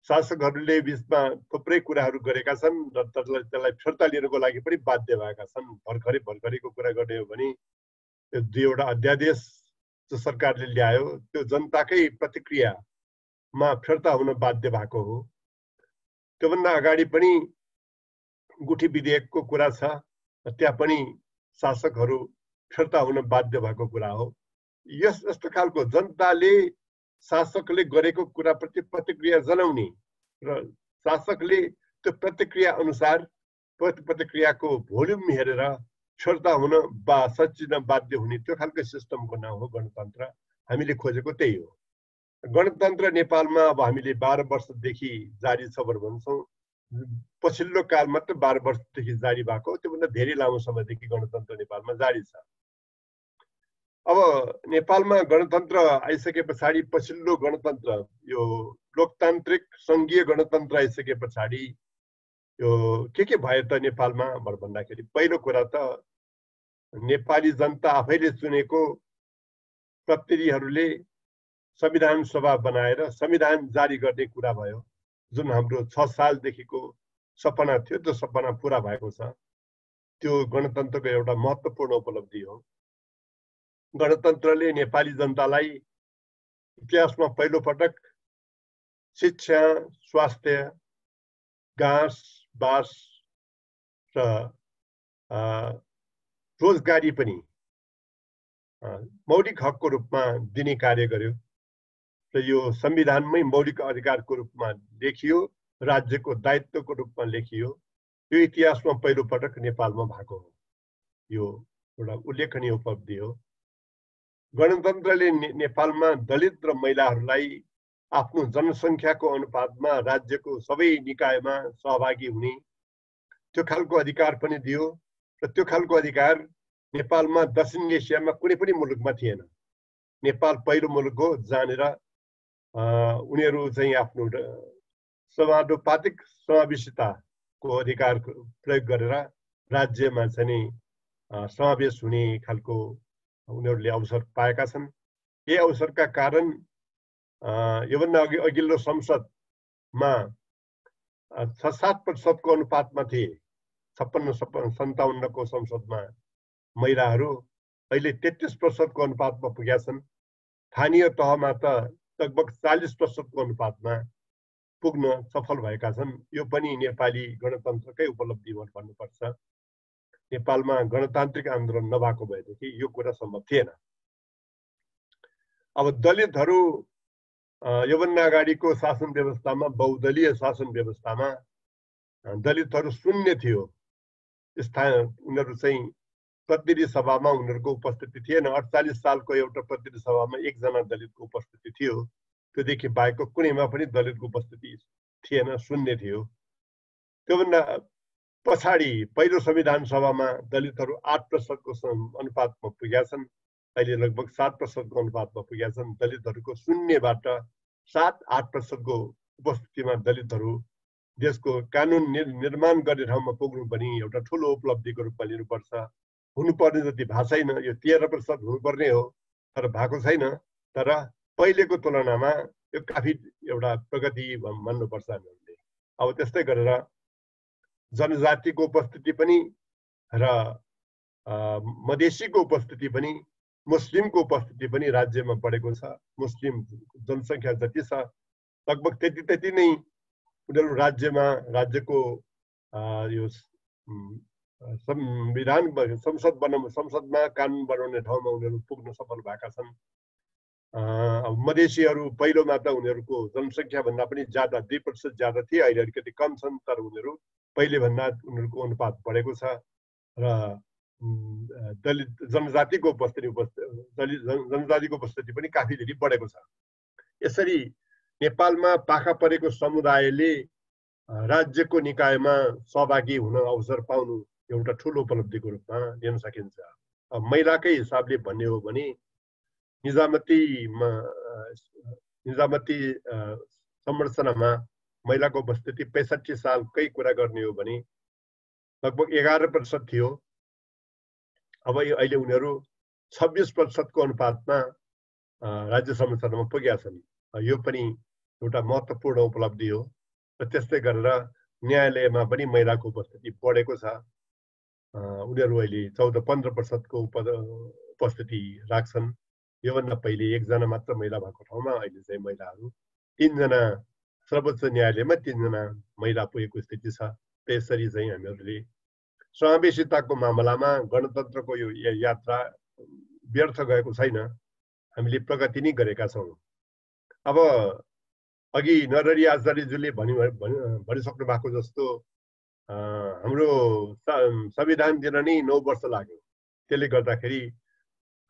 Speaker 4: शासकहरूले बिचमा थुप्रै कुराहरू गरेका छन् र त्यसलाई फिर्ता लिनको लागि पनि बाध्य भएका छन्। भर्खरैको कुरा गर्ने हो भने त्यो 2वटा अध्यादेश जो सरकारले ल्यायो त्यो जनताकै प्रतिक्रियामा फिर्ता हुन बाध्य भएको हो। त्योभन्दा अगाडि पनि गुठी विधेयकको कुरा छ, त्यहाँ पनि शासकहरू फिर्ता हुन बाध्य भएको कुरा हो। यस्तो खालको जनताले शासकले गरेको कुराप्रति प्रतिक्रिया जनाउने र शासकले त्यो प्रतिक्रिया अनुसार प्रतिक्रियाको भोल्युम हेरेर फिर्ता हुन वा सच्चिन बाध्य हुने, त्यो खालको सिस्टमको नाम हो गणतन्त्र। हामीले खोजेको त्यही हो। गणतन्त्र नेपालमा अब हामीले 12 वर्षदेखि जारी छ भन्छौँ। पछिल्लो काल मात्र 12 वर्षदेखि जारी भएको, त्योभन्दा धेरै लामो समयदेखि गणतन्त्र नेपालमा जारी छ। अब नेपालमा गणतन्त्र आइसके पछाडि पछिल्लो गणतन्त्र, यो लोकतान्त्रिक सङ्घीय गणतन्त्र आइसके पछाडि यो के भयो त नेपालमा भन्दाखेरि पहिलो कुरा त नेपाली जनता आफैले चुनेको प्रतिनिधिहरूले संविधान सभा बनाएर संविधान जारी गर्ने कुरा भयो, जुन हाम्रो 6 सालदेखिको सपना थियो त्यो सपना पुरा भएको छ। त्यो गणतन्त्रको एउटा महत्त्वपूर्ण उपलब्धि हो। गणतन्त्रले नेपाली जनतालाई इतिहासमा पहिलो पटक शिक्षा, स्वास्थ्य, घाँस बास र रोजगारी पनि मौलिक हकको रूपमा दिने कार्य गर्यो र यो संविधानमै मौलिक अधिकारको रूपमा लेखियो, राज्यको दायित्वको रूपमा लेखियो। यो इतिहासमा पहिलो पटक नेपालमा भएको हो। यो एउटा उल्लेखनीय उपलब्धि हो। गणतन्त्रले नेपालमा दलित र महिलाहरूलाई आफ्नो जनसङ्ख्याको अनुपातमा राज्यको सबै निकायमा सहभागी हुने त्यो खालको अधिकार पनि दियो र त्यो खालको अधिकार नेपालमा दक्षिण एसियामा कुनै पनि मुलुकमा थिएन। नेपाल पहिलो मुलुक हो जहाँनिर उनीहरू चाहिँ आफ्नो समानुपातिक समावेशिताको अधिकार प्रयोग गरेर राज्यमा चाहिँ समावेश हुने खालको उनीहरूले अवसर पाएका छन्। यही अवसरका कारण योभन्दा अघिल्लो संसदमा 6-7% को अनुपातमा थिए। 56-57 को संसदमा महिलाहरू अहिले 33% को अनुपातमा पुगेका छन्। स्थानीय तहमा त लगभग 40% को अनुपातमा पुग्न सफल भएका छन्। यो पनि नेपाली गणतन्त्रकै उपलब्धि भन्नुपर्छ। नेपालमा गणतान्त्रिक आन्दोलन नभएको भएदेखि यो कुरा सम्भव थिएन। अब दलितहरू योभन्दा अगाडिको शासन व्यवस्थामा, बहुदलीय शासन व्यवस्थामा दलितहरू शून्य थियो। उनीहरू चाहिँ प्रतिनिधि सभामा उनीहरूको उपस्थिति थिएन। 48 सालको एउटा प्रतिनिधि सभामा 1 जना दलितको उपस्थिति थियो। त्योदेखि बाहेकको कुनैमा पनि दलितको उपस्थिति थिएन, शून्य थियो। त्योभन्दा पछाडि पहिलो संविधान सभामा दलितहरू 8% को अनुपातमा पुगेका छन्। अहिले लगभग 7% को अनुपातमा पुगेका छन्। दलितहरूको शून्यबाट 7-8% को उपस्थितिमा दलितहरू देशको कानुन निर्माण गर्ने ठाउँमा पुग्नु पनि एउटा ठुलो उपलब्धिको रूपमा लिनुपर्छ। हुनुपर्ने जति भएको छैन। यो 13% हुनुपर्ने हो तर भएको छैन। तर पहिलेको तुलनामा यो काफी एउटा प्रगति मान्नुपर्छ हामीले। अब त्यस्तै गरेर जनजातिको उपस्थिति पनि र मधेसीको उपस्थिति पनि, मुस्लिमको उपस्थिति पनि राज्यमा बढेको छ। मुस्लिम जनसङ्ख्या जति छ लगभग त्यति नै उनीहरू राज्यको यो संसदमा कानुन बनाउने ठाउँमा उनीहरू पुग्न सफल भएका छन्। मधेसीहरू पहिलोमा त उनीहरूको जनसङ्ख्या भन्दा पनि ज्यादा 2% ज्यादा थिए। अहिले अलिकति कम छन् तर उनीहरू पहिले भन्दा उनीहरूको अनुपात बढेको छ र दलित जनजातिको उपस्थिति पनि काफी धेरै बढेको छ। यसरी नेपालमा पाखा परेको समुदायले राज्यको निकायमा सहभागी हुन अवसर पाउनु एउटा ठुलो उपलब्धिको रूपमा लिन सकिन्छ। महिलाकै हिसाबले भन्ने हो भने निजामती संरचनामा महिलाको उपस्थिति 65 सालकै कुरा गर्ने हो भने लगभग 11% थियो। अब अहिले उनीहरू 26% को अनुपातमा राज्य संरचनामा पुगेका छन्। यो पनि एउटा महत्त्वपूर्ण उपलब्धि हो। र त्यस्तै गरेर न्यायालयमा पनि महिलाको उपस्थिति बढेको छ। उनीहरू अहिले 14-15% को उपस्थिति राख्छन्। योभन्दा पहिले 1 जना मात्र महिला भएको ठाउँमा अहिले चाहिँ महिलाहरू 3 जना, सर्वोच्च न्यायालयमा 3 जना महिला पुगेको स्थिति छ। त्यसरी चाहिँ हामीहरूले समावेशिताको मामलामा गणतन्त्रको यो यात्रा व्यर्थ गएको छैन। हामीले प्रगति नै गरेका छौँ। अब अघि नरहरि आचार्यज्यूले भनिसक्नु भएको जस्तो हाम्रो संविधान दिन नै 9 वर्ष लाग्यो। त्यसले गर्दाखेरि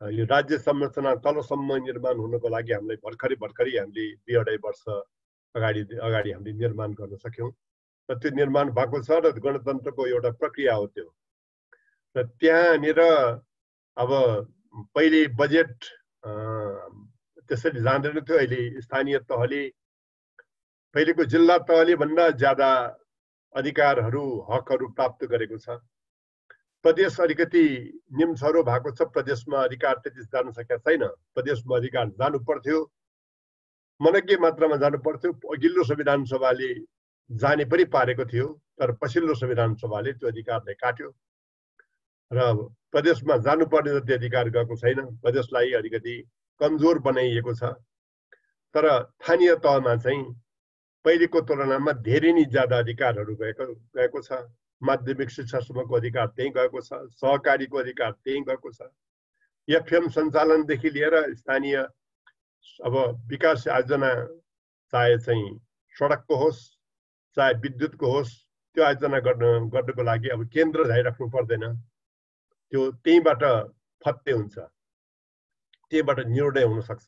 Speaker 4: यो राज्य संरचना तलसम्म निर्माण हुनको लागि हामीलाई भर्खरै हामीले 2-2.5 वर्ष अगाडि हामीले निर्माण गर्न सक्यौँ र त्यो निर्माण भएको छ र गणतन्त्रको एउटा प्रक्रिया हो त्यो। र त्यहाँनिर अब पहिले बजेट त्यसरी जाँदैन थियो। अहिले स्थानीय तहले पहिलेको जिल्ला तहले भन्दा ज्यादा अधिकारहरू हकहरू प्राप्त गरेको छ। प्रदेश अलिकति निम्छरो भएको छ, प्रदेशमा अधिकार त्यति जान सकेका छैन। प्रदेशमा अधिकार जानु पर्थ्यो, मनज्ञ मात्रामा जानु पर्थ्यो। अघिल्लो संविधान सभाले जाने पनि पारेको थियो, तर पछिल्लो संविधान सभाले त्यो अधिकारलाई काट्यो र प्रदेशमा जानुपर्ने जति अधिकार गएको छैन। प्रदेशलाई अलिकति कमजोर बनाइएको छ। तर स्थानीय तहमा चाहिँ पहिलेको तुलनामा धेरै नै ज्यादा अधिकारहरू गएको छ। माध्यमिक शिक्षासम्मको अधिकार त्यही गएको छ, सहकारीको अधिकार त्यही गएको छ। एफएम सञ्चालनदेखि लिएर स्थानीय अब विकास आयोजना, चाहे चाहिँ सडकको होस् चाहे विद्युतको होस्, त्यो आयोजना गर्नको लागि अब केन्द्र धाइराख्नु पर्दैन, त्यो त्यहीँबाट फत्ते हुन्छ, त्यहीँबाट निर्णय हुन सक्छ।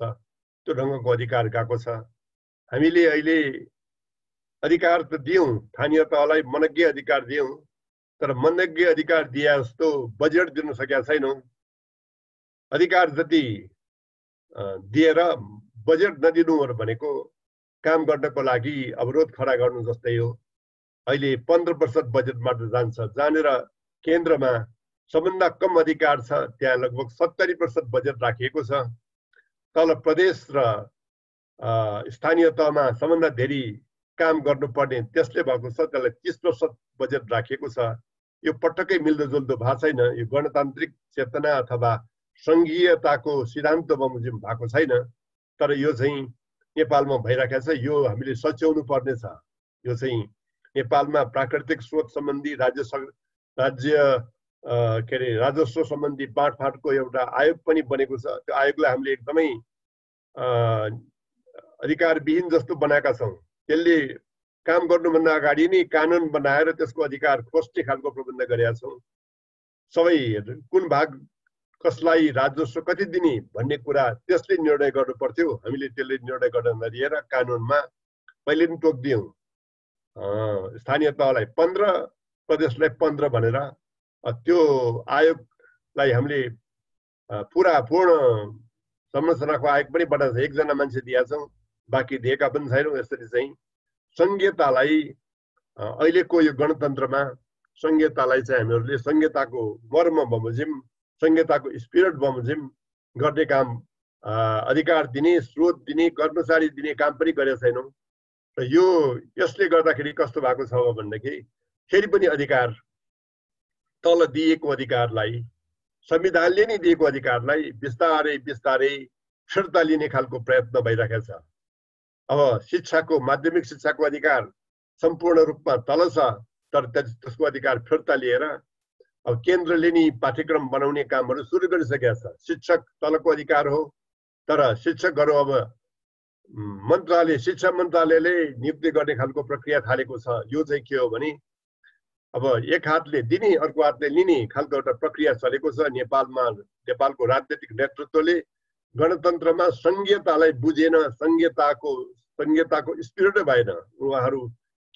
Speaker 4: त्यो ढङ्गको अधिकार गएको छ। हामीले अहिले अधिकार त दियौँ, स्थानीय तहलाई मनज्ञ अधिकार दियौँ, तर मनज्ञ अधिकार दिए जस्तो बजेट दिन सकेका छैनौँ। अधिकार जति दिएर बजेट नदिनु भनेको काम गर्नको लागि अवरोध खडा गर्नु जस्तै हो। अहिले 15% बजेटबाट जान्छ, जानेर केन्द्रमा सबभन्दा कम अधिकार छ त्यहाँ लगभग 70% बजेट राखिएको छ। तल प्रदेश र स्थानीय तहमा सबभन्दा धेरै काम गर्नुपर्ने त्यसले भएको छ, त्यसलाई 30% बजेट राखिएको छ। यो पटक्कै मिल्दोजुल्दो भएको छैन। यो गणतान्त्रिक चेतना अथवा सङ्घीयताको सिद्धान्त बमोजिम भएको छैन। तर यो चाहिँ नेपालमा भइरहेको छ, यो हामीले सच्याउनु पर्ने छ। यो चाहिँ नेपालमा प्राकृतिक स्रोत सम्बन्धी राजस्व सम्बन्धी बाँडफाँडको एउटा आयोग पनि बनेको छ। त्यो आयोगलाई हामीले एकदमै अधिकारविहीन जस्तो बनाएका छौँ। त्यसले काम गर्नुभन्दा अगाडि नै कानुन बनाएर त्यसको अधिकार खोज्ने खालको प्रबन्ध गरेका छौँ। सबै कुन भाग कसलाई राजस्व कति दिने भन्ने कुरा त्यसले निर्णय गर्नु पर्थ्यो। हामीले त्यसले निर्णय गर्न नदिएर कानुनमा पहिले पनि तोकिदियौँ। स्थानीय तहलाई 15, प्रदेशलाई 15 भनेर त्यो आयोगलाई हामीले पूर्ण संरचनाको आयोग पनि बनाएको छ। एकजना मान्छे दिएका छौँ, बाँकी दिएका पनि छैनौँ। यसरी चाहिँ संघीयतालाई अहिलेको यो गणतन्त्रमा संघीयतालाई चाहिँ हामीहरूले संघीयताको मर्म बमोजिम, संघीयताको स्पिरिट बमोजिम गर्ने काम, अधिकार दिने, स्रोत दिने, कर्मचारी दिने काम पनि गरेका छैनौँ। र यसले गर्दाखेरि कस्तो भएको छ भनेदेखि फेरि पनि अधिकार तल दिएको अधिकारलाई, संविधानले नै दिएको अधिकारलाई बिस्तारै बिस्तारै फिर्ता लिने खालको प्रयत्न भइरहेको छ। अब शिक्षाको, माध्यमिक शिक्षाको अधिकार सम्पूर्ण रूपमा तल छ, तर त्यसको अधिकार फिर्ता लिएर अब केन्द्रले नि पाठ्यक्रम बनाउने कामहरू सुरु गरिसकेका छ। शिक्षक तलको अधिकार हो, तर शिक्षकहरू अब शिक्षा मन्त्रालयले नियुक्ति गर्ने खालको प्रक्रिया थालेको छ। यो चाहिँ के हो भने अब एक हातले दिने अर्को हातले लिने खालको एउटा प्रक्रिया चलेको छ नेपालमा। नेपालको राजनीतिक नेतृत्वले गणतन्त्रमा संघीयतालाई बुझेन, संघीयताको स्पिरिटै भएन। उहाँहरू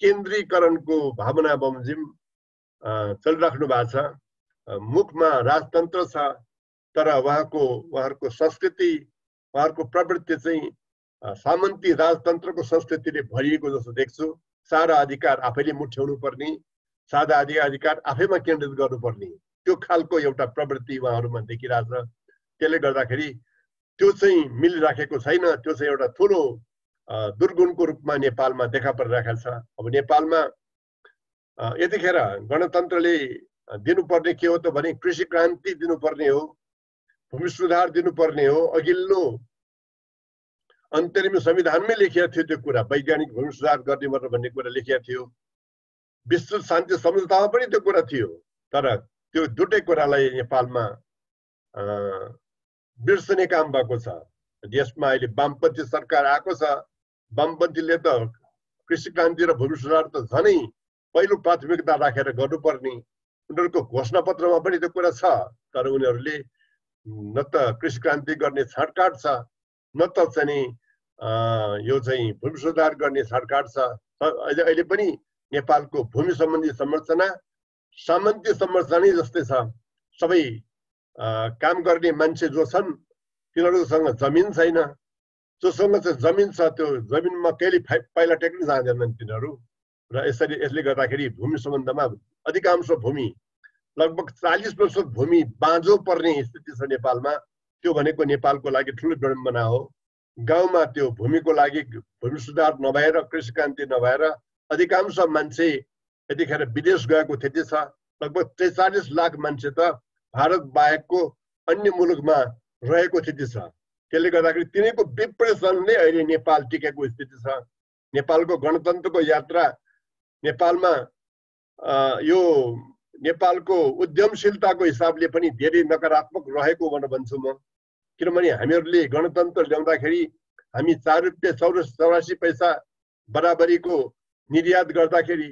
Speaker 4: केन्द्रीकरणको भावना बमोजिम चलिराख्नु भएको छ। मुखमा राजतन्त्र छ, तर उहाँहरूको संस्कृति, उहाँहरूको प्रवृत्ति चाहिँ सामन्ती राजतन्त्रको संस्कृतिले भरिएको जस्तो देख्छु। सारा अधिकार आफैले मुठ्याउनु पर्ने, सादा अधिकार आफैमा केन्द्रित गर्नुपर्ने, त्यो खालको एउटा प्रवृत्ति उहाँहरूमा देखिरहेछ। त्यसले गर्दाखेरि त्यो चाहिँ मिलिराखेको छैन। त्यो चाहिँ एउटा ठुलो दुर्गुणको रूपमा नेपालमा देखा परिरहेको छ। अब नेपालमा यतिखेर गणतन्त्रले दिनुपर्ने के हो त भने कृषि क्रान्ति दिनुपर्ने हो, भूमि सुधार दिनुपर्ने हो। अघिल्लो अन्तरिम संविधानमै लेखिएको थियो त्यो कुरा, वैज्ञानिक भूमि सुधार गर्ने भन्ने कुरा लेखिएको थियो। विश्व शान्ति सम्झौतामा पनि त्यो कुरा थियो। तर त्यो दुटै कुरालाई नेपालमा बिर्सने काम भएको छ। देशमा अहिले वामपन्थी सरकार आएको छ। वामपन्थीले त कृषि क्रान्ति र भूमि सुधार त झनै पहिलो प्राथमिकता राखेर गर्नुपर्ने, उनीहरूको घोषणा पत्रमा पनि त्यो कुरा छ। तर उनीहरूले न त कृषि क्रान्ति गर्ने छाँटकाट छ, न त चाहिँ यो चाहिँ भूमि सुधार गर्ने छाँटकाट छ। अहिले पनि नेपालको भूमि सम्बन्धी संरचना सामन्ती संरचना जस्तै छ। सबै काम गर्ने मान्छे जो छन् तिनीहरूसँग जमिन छैन। जोसँग चाहिँ जमिन छ त्यो जमिनमा कहिले पाइला टेक्न जाँदैनन् तिनीहरू। र यसले गर्दाखेरि भूमि सम्बन्धमा अधिकांश भूमि लगभग 40% भूमि बाँझो पर्ने स्थिति छ नेपालमा। त्यो भनेको नेपालको लागि ठुलो विडम्बना हो। गाउँमा त्यो भूमिको लागि भूमि सुधार नभएर, कृषि क्रान्ति नभएर अधिकांश मान्छे यतिखेर विदेश गएको स्थिति छ। लगभग 43 लाख मान्छे त भारत बाहेकको अन्य मुलुकमा रहेको स्थिति छ। त्यसले गर्दाखेरि तिनीको विप्रेसनले अहिले नेपाल टिकेको स्थिति छ। नेपालको गणतन्त्रको यात्रा नेपालमा यो नेपालको उद्यमशीलताको हिसाबले पनि धेरै नकारात्मक रहेको भनेर भन्छु म। किनभने हामीहरूले गणतन्त्र ल्याउँदाखेरि हामी 4 रुपियाँ 84 पैसा बराबरीको निर्यात गर्दाखेरि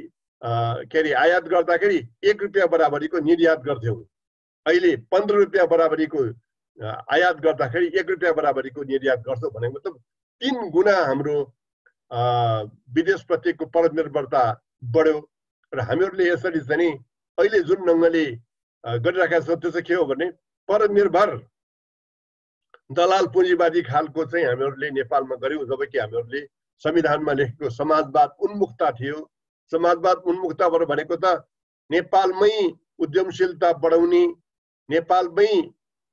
Speaker 4: आयात गर्दाखेरि 1 रुपियाँ बराबरीको निर्यात गर्थ्यौँ। अहिले 15 रुपियाँ बराबरीको आयात गर्दाखेरि 1 रुपियाँ बराबरीको निर्यात गर्छौँ भनेको मतलब 3 गुणा हाम्रो विदेश प्रतिको परनिर्भरता बढ्यो। र हामीहरूले यसरी चाहिँ अहिले जुन ढङ्गले गरिराखेका छौँ त्यो चाहिँ के हो भने परनिर्भर दलाल पुँजीवादी खालको चाहिँ हामीहरूले नेपालमा गर्यौँ। जबकि हामीहरूले संविधानमा लेखेको समाजवाद उन्मुक्ता थियो। समाजवाद उन्मुक्ताबाट भनेको त नेपालमै उद्यमशीलता बढाउने, नेपालमै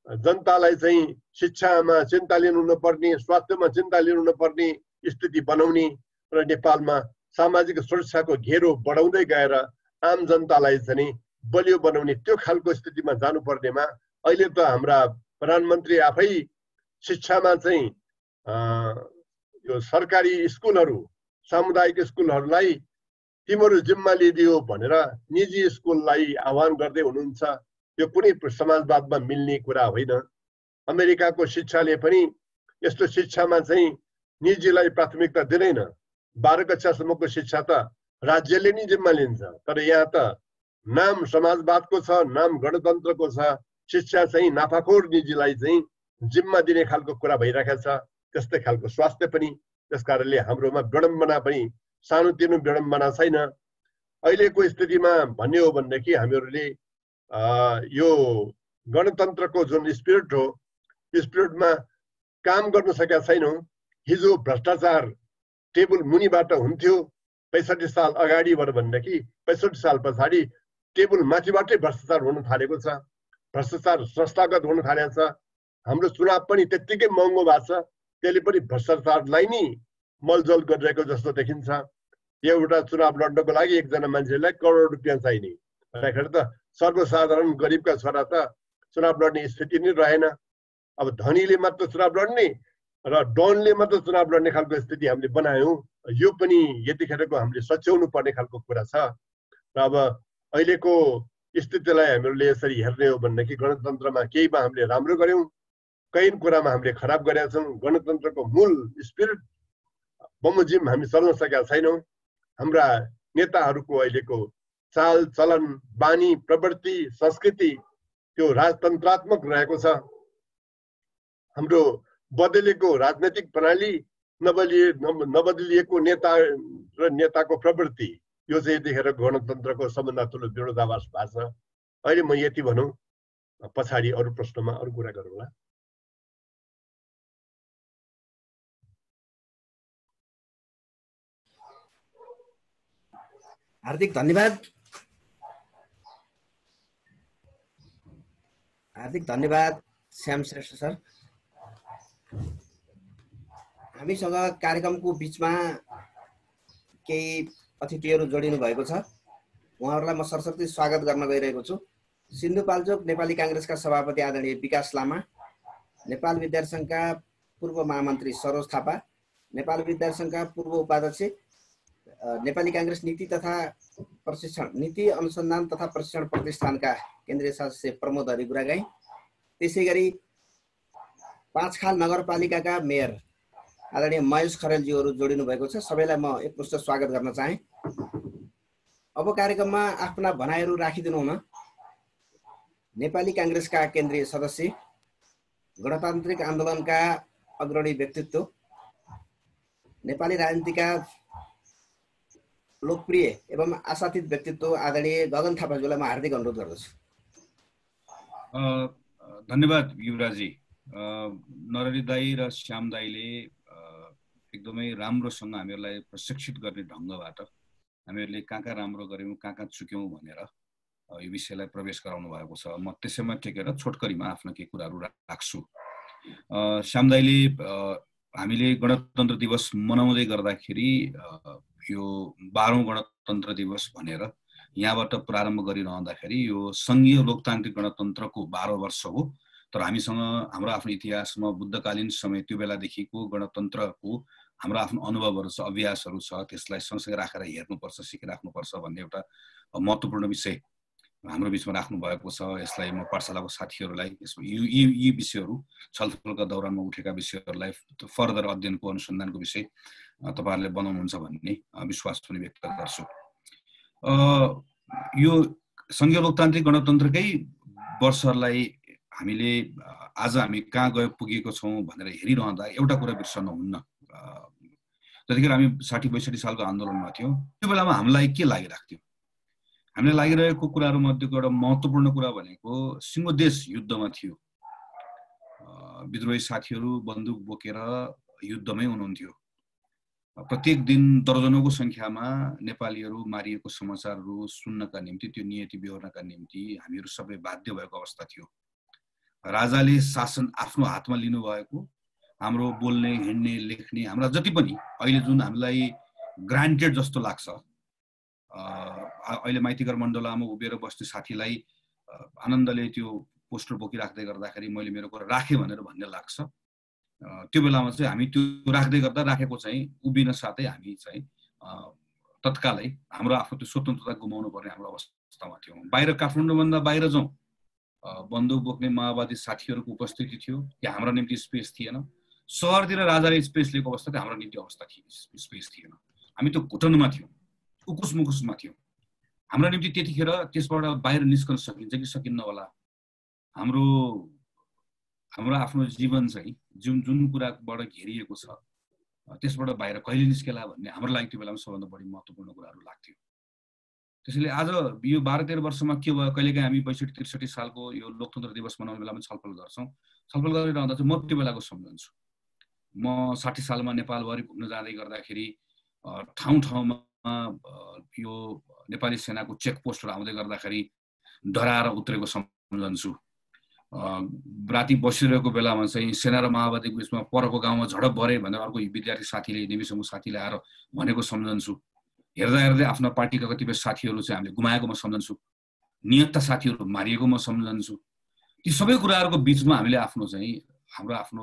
Speaker 4: जनतालाई चाहिँ शिक्षामा चिन्ता लिनु नपर्ने, स्वास्थ्यमा चिन्ता लिनु नपर्ने स्थिति बनाउने र नेपालमा सामाजिक सुरक्षाको घेरो बढाउँदै गएर आम जनतालाई चाहिँ बलियो बनाउने त्यो खालको स्थितिमा जानुपर्नेमा अहिले त हाम्रा प्रधानमन्त्री आफै शिक्षामा चाहिँ यो सरकारी स्कुलहरू, सामुदायिक स्कुलहरूलाई तिम्रो जिम्मा लिदियो भनेर निजी स्कुललाई आह्वान गर्दै हुनुहुन्छ। यो कुनै समाजवादमा मिल्ने कुरा होइन। अमेरिकाको शिक्षाले पनि यस्तो शिक्षामा चाहिँ निजीलाई प्राथमिकता दिँदैन। 12 कक्षासम्मको शिक्षा त राज्यले नै जिम्मा लिन्छ। तर यहाँ त नाम समाजवादको छ, नाम गणतन्त्रको छ, शिक्षा चाहिँ नाफाखोर निजीलाई चाहिँ जिम्मा दिने खालको कुरा भइरहेको छ। त्यस्तै खालको स्वास्थ्य पनि। त्यसकारणले हाम्रोमा विडम्बना पनि सानोतिनो विडम्बना छैन। अहिलेको स्थितिमा भन्ने हो भनेदेखि हामीहरूले यो गणतन्त्रको जुन स्पिरिट हो त्यो स्पिरिटमा काम गर्न सकेका छैनौँ। हिजो भ्रष्टाचार टेबल मुनिबाट हुन्थ्यो 65 साल अगाडिबाट भनेदेखि 65 साल पछाडि टेबल माथिबाटै भ्रष्टाचार हुन थालेको छ। भ्रष्टाचार संस्थागत हुन थालेको छ। हाम्रो चुनाव पनि त्यत्तिकै महँगो भएको छ। त्यसले पनि भ्रष्टाचारलाई नै मलजल गरिरहेको जस्तो देखिन्छ। एउटा चुनाव लड्नको लागि एकजना मान्छेलाई करोड रुपियाँ चाहिने भन्दाखेरि त सर्वसाधारण गरिबका छोरा त चुनाव लड्ने स्थिति नै रहेन। अब धनीले मात्र चुनाव लड्ने र डनले मात्र चुनाव लड्ने खालको स्थिति हामीले बनायौँ। यो पनि यतिखेरको हामीले सच्याउनु पर्ने खालको कुरा छ। र अब अहिलेको स्थितिलाई हामीहरूले यसरी हेर्ने हो भनेदेखि गणतन्त्रमा केहीमा हामीले राम्रो गर्यौँ, कहीँ कुरामा हामीले खराब गरेका छौँ। गणतन्त्रको मूल स्पिरिट बमोजिम हामी चल्न सकेका छैनौँ। हाम्रा नेताहरूको अहिलेको चाल चलन, बानी, प्रवृत्ति, संस्कृति त्यो राजतन्त्रात्मक रहेको छ। हाम्रो बदलेको राजनैतिक प्रणाली, नबदलिएको नेता र नेताको प्रवृत्ति, यो चाहिँ यतिखेर गणतन्त्रको सबभन्दा ठुलो विरोधाभास भएको छ। अहिले म यति भनौँ, पछाडि अरू प्रश्नमा अरू कुरा गरौँला।
Speaker 1: हार्दिक धन्यवाद। हार्दिक धन्यवाद श्याम श्रेष्ठ सर। हामीसँग कार्यक्रमको बिचमा केही अतिथिहरू जोडिनु भएको छ। उहाँहरूलाई म सरस्वती स्वागत गर्न गइरहेको छु। सिन्धुपाल्चोक नेपाली काङ्ग्रेसका सभापति आदरणीय विकास लामा, नेपाल विद्यार्थी सङ्घका पूर्व महामन्त्री सरोज थापा, नेपाल विद्यार्थी सङ्घका पूर्व उपाध्यक्ष, नेपाली काङ्ग्रेस नीति अनुसन्धान तथा प्रशिक्षण प्रतिष्ठानका केन्द्रीय सदस्य प्रमोद हरि गुरागाई, त्यसै गरी पाँचखाल नगरपालिकाका मेयर आदरणीय महेश खरेलजीहरू जोडिनु भएको छ। सबैलाई म एकमुष्ट स्वागत गर्न चाहे। अब कार्यक्रममा आफ्ना भनाइहरू राखिदिनु हुन नेपाली काङ्ग्रेसका केन्द्रीय सदस्य, गणतान्त्रिक आन्दोलनका अग्रणी व्यक्तित्व, नेपाली राजनीतिका लोकप्रिय एवं आशातीत व्यक्तित्व आदरणीय गगन थापाज्यूलाई म हार्दिक अनुरोध गर्दछु।
Speaker 2: धन्यवाद युवराजी। नरहरी दाई र श्याम दाईले एकदमै राम्रोसँग हामीहरूलाई प्रशिक्षित गर्ने ढङ्गबाट हामीहरूले कहाँ राम्रो गर्यौँ कहाँ चुक्यौँ भनेर यो विषयलाई प्रवेश गराउनु भएको छ। म त्यसैमा टेकेर छोटकरीमा आफ्नो केही कुराहरू राख्छु। श्याम दाइले हामीले गणतन्त्र दिवस मनाउँदै गर्दाखेरि यो 12औं गणतन्त्र दिवस भनेर यहाँबाट प्रारम्भ गरिरहँदाखेरि यो सङ्घीय लोकतान्त्रिक गणतन्त्रको 12 वर्ष हो। तर हामीसँग हाम्रो आफ्नो इतिहासमा बुद्धकालीन समय त्यो बेलादेखिको गणतन्त्रको हाम्रो आफ्नो अनुभवहरू छ, अभ्यासहरू छ, त्यसलाई सँगसँगै राखेर हेर्नुपर्छ, सिकिराख्नुपर्छ भन्ने एउटा महत्त्वपूर्ण विषय हाम्रो बिचमा राख्नु भएको छ। यसलाई म पाठशालाको साथीहरूलाई यी विषयहरू छलफलका दौरानमा उठेका विषयहरूलाई फर्दर अध्ययनको अनुसन्धानको विषय तपाईँहरूले बनाउनुहुन्छ भन्ने विश्वास पनि व्यक्त गर्छु। यो सङ्घीय लोकतान्त्रिक गणतन्त्रकै वर्षहरूलाई हामीले आज हामी कहाँ पुगेको छौँ भनेर हेरिरहँदा एउटा कुरा बिर्सन हुन्न। जतिखेर हामी 60-62 सालको आन्दोलनमा थियौँ त्यो बेलामा हामीलाई के लागिरहेको थियो? हामीलाई लागिरहेको कुराहरू मध्येको एउटा महत्त्वपूर्ण कुरा भनेको सिंहदेश युद्धमा थियो। विद्रोही साथीहरू बन्दुक बोकेर युद्धमै हुनुहुन्थ्यो। प्रत्येक दिन दर्जनौंको संख्यामा नेपालीहरू मारिएको समाचारहरू सुन्नका निम्ति, त्यो नियति बेहोर्नका निम्ति हामीहरू सबै बाध्य भएको अवस्था थियो। राजाले शासन आफ्नो हातमा लिनुभएको, हाम्रो बोल्ने, हिँड्ने, लेख्ने, हाम्रा जति पनि अहिले जुन हामीलाई ग्रान्टेड जस्तो लाग्छ, अहिले माइतीघर मण्डलामा उभिएर बस्ने साथीलाई आनन्दले त्यो पोस्टर बोकिराख्दै गर्दाखेरि मैले मेरो कुरा राखेँ भनेर भन्ने लाग्छ। त्यो बेलामा चाहिँ हामी त्यो राख्दै गर्दा राखेको चाहिँ उभिन साथै हामी चाहिँ तत्कालै हाम्रो आफ्नो त्यो स्वतन्त्रता गुमाउनु पर्ने हाम्रो अवस्थामा थियौँ। बाहिर काठमाडौँभन्दा बाहिर जाउँ, बन्दुक बोक्ने माओवादी साथीहरूको उपस्थिति थियो, त्यहाँ हाम्रो निम्ति स्पेस थिएन। सहरतिर राजाले स्पेस लिएको अवस्था थियो, हाम्रो निम्ति अवस्था स्पेस थिएन। हामी त्यो घुटनमा थियौँ, उकुस मुकुसमा थियौँ। हाम्रो निम्ति त्यतिखेर त्यसबाट बाहिर निस्कन सकिन्छ कि सकिन्न होला, हाम्रो आफ्नो जीवन चाहिँ जुन कुराबाट घेरिएको छ त्यसबाट बाहिर कहिले निस्केला भन्ने हाम्रो लागि त्यो बेलामा सबभन्दा बढी महत्त्वपूर्ण कुराहरू लाग्थ्यो। त्यसैले आज यो 12-13 वर्षमा के भयो, कहिलेकाहीँ हामी 62-63 सालको यो लोकतन्त्र दिवस मनाउने बेलामा छलफल गर्छौँ। छलफल गरिरहँदा चाहिँ म त्यो बेलाको सम्झन्छु। म 60 सालमा नेपालभरि घुम्न जाँदै गर्दाखेरि ठाउँ ठाउँमा यो नेपाली सेनाको चेकपोस्टहरू आउँदै गर्दाखेरि डराएर उत्रेको सम्झन्छु। राति बसिरहेको बेलामा चाहिँ सेना र माओवादीको बिचमा परको गाउँमा झडप भरे भनेर अर्को विद्यार्थी साथीले, नेवी समूह साथीले आएर भनेको सम्झन्छु। हेर्दा हेर्दै आफ्ना पार्टीका कतिपय साथीहरू चाहिँ हामीले गुमाएको म सम्झन्छु, नियतका साथीहरू मारिएको म सम्झन्छु। ती सबै कुराहरूको बिचमा हामीले हाम्रो आफ्नो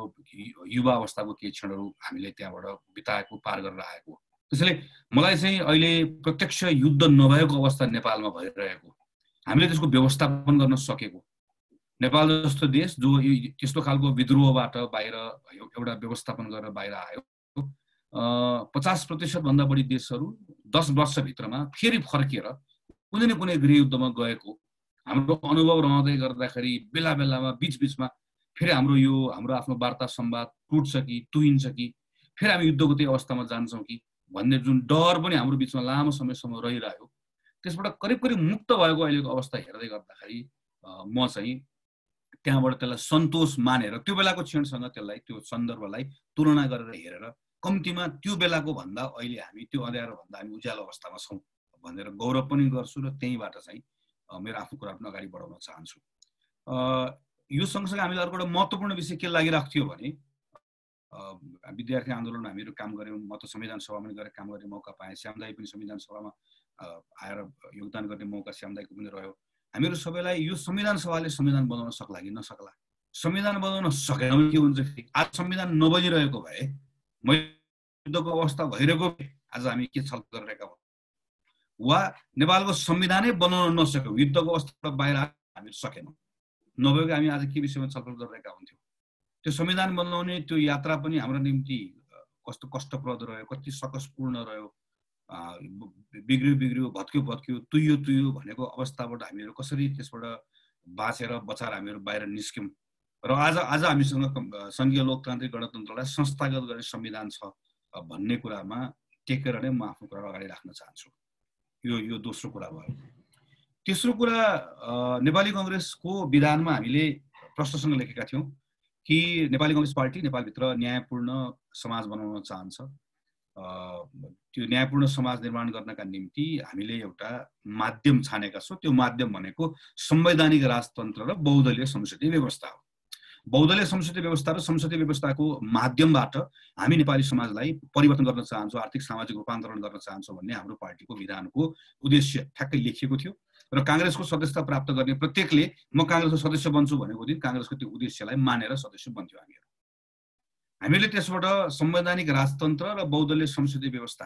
Speaker 2: युवा अवस्थाको केही क्षणहरू हामीले त्यहाँबाट बिताएको, पार गरेर आएको। त्यसैले मलाई चाहिँ अहिले प्रत्यक्ष युद्ध नभएको अवस्था नेपालमा भइरहेको, हामीले त्यसको व्यवस्थापन गर्न सकेको, नेपाल जस्तो देश जो त्यस्तो खालको विद्रोहबाट बाहिर एउटा व्यवस्थापन गरेर बाहिर आयो, 50% भन्दा बढी देशहरू 10 वर्षभित्रमा फेरि फर्किएर कुनै न कुनै गृहयुद्धमा गएको हाम्रो अनुभव रहँदै गर्दाखेरि बेला बेलामा बीचबीचमा फेरि हाम्रो आफ्नो वार्ता संवाद टुट्छ कि तुहिन्छ कि फेरि हामी युद्धको त्यही अवस्थामा जान्छौँ कि भन्ने जुन डर पनि हाम्रो बिचमा लामो समयसम्म रहिरह्यो, त्यसबाट करिब मुक्त भएको अहिलेको अवस्था हेर्दै गर्दाखेरि म चाहिँ त्यहाँबाट त्यसलाई सन्तोष मानेर त्यो बेलाको क्षणसँग त्यसलाई, त्यो सन्दर्भलाई तुलना गरेर हेरेर कम्तीमा त्यो बेलाको भन्दा अहिले हामी त्यो अँध्यारो भन्दा हामी उज्यालो अवस्थामा छौँ भनेर गौरव पनि गर्छु र त्यहीँबाट चाहिँ मेरो आफ्नो कुरा पनि अगाडि बढाउन चाहन्छु। यो सँगसँगै हामीलाई अर्को एउटा महत्त्वपूर्ण विषय के लागिरहेको थियो भने विद्यार्थी आन्दोलनमा हामीहरू काम गऱ्यौँ। म त संविधान सभामा पनि गएर काम गर्ने मौका पाएँ, श्याम दाइ पनि संविधान सभामा आएर योगदान गर्ने मौका श्याम दाइको पनि रह्यो। हामीहरू सबैलाई यो संविधान सभाले संविधान बनाउन सक्ला कि नसक्ला, संविधान बनाउन सकेन भने के हुन्छ, आज संविधान नबनिरहेको भए, युद्धको अवस्था भइरहेको भए आज हामी के छलफल गरिरहेका हौँ, वा नेपालको संविधानै बनाउन नसक्यौँ, युद्धको अवस्थाबाट बाहिर हामी सकेनौँ, नभएको हामी आज के विषयमा छलफल गरिरहेका हुन्थ्यौँ। त्यो संविधान बनाउने त्यो यात्रा पनि हाम्रो निम्ति कस्तो कष्टप्रद रह्यो, कति सकसपूर्ण रह्यो, बिग्रियो भत्क्यो तुइयो भनेको अवस्थाबाट हामीहरू कसरी त्यसबाट बाँचेर बचाएर हामीहरू बाहिर निस्क्यौँ र आज हामीसँग सङ्घीय लोकतान्त्रिक गणतन्त्रलाई संस्थागत गर्ने संविधान छ भन्ने कुरामा टेकेर नै म आफ्नो कुरा अगाडि राख्न चाहन्छु। यो दोस्रो कुरा भयो। तेस्रो कुरा, नेपाली कङ्ग्रेसको विधानमा हामीले प्रश्नसँग लेखेका थियौँ कि नेपाली कङ्ग्रेस पार्टी नेपालभित्र न्यायपूर्ण समाज बनाउन चाहन्छ त्यो न्यायपूर्ण समाज निर्माण गर्नका निम्ति हामीले एउटा माध्यम छानेका छौँ। त्यो माध्यम भनेको संवैधानिक राजतन्त्र र बहुदलीय संसदीय व्यवस्था हो। बहुदलीय संसदीय व्यवस्था र संसदीय व्यवस्थाको माध्यमबाट हामी नेपाली समाजलाई परिवर्तन गर्न चाहन्छौँ, आर्थिक सामाजिक रूपान्तरण गर्न चाहन्छौँ भन्ने हाम्रो पार्टीको विधानको उद्देश्य ठ्याक्कै लेखिएको थियो र काङ्ग्रेसको सदस्यता प्राप्त गर्ने प्रत्येकले म काङ्ग्रेसको सदस्य बन्छु भनेको दिन काङ्ग्रेसको त्यो उद्देश्यलाई मानेर सदस्य बन्थ्यो। हामीले त्यसबाट संवैधानिक राजतन्त्र र बहुदलीय संसदीय व्यवस्था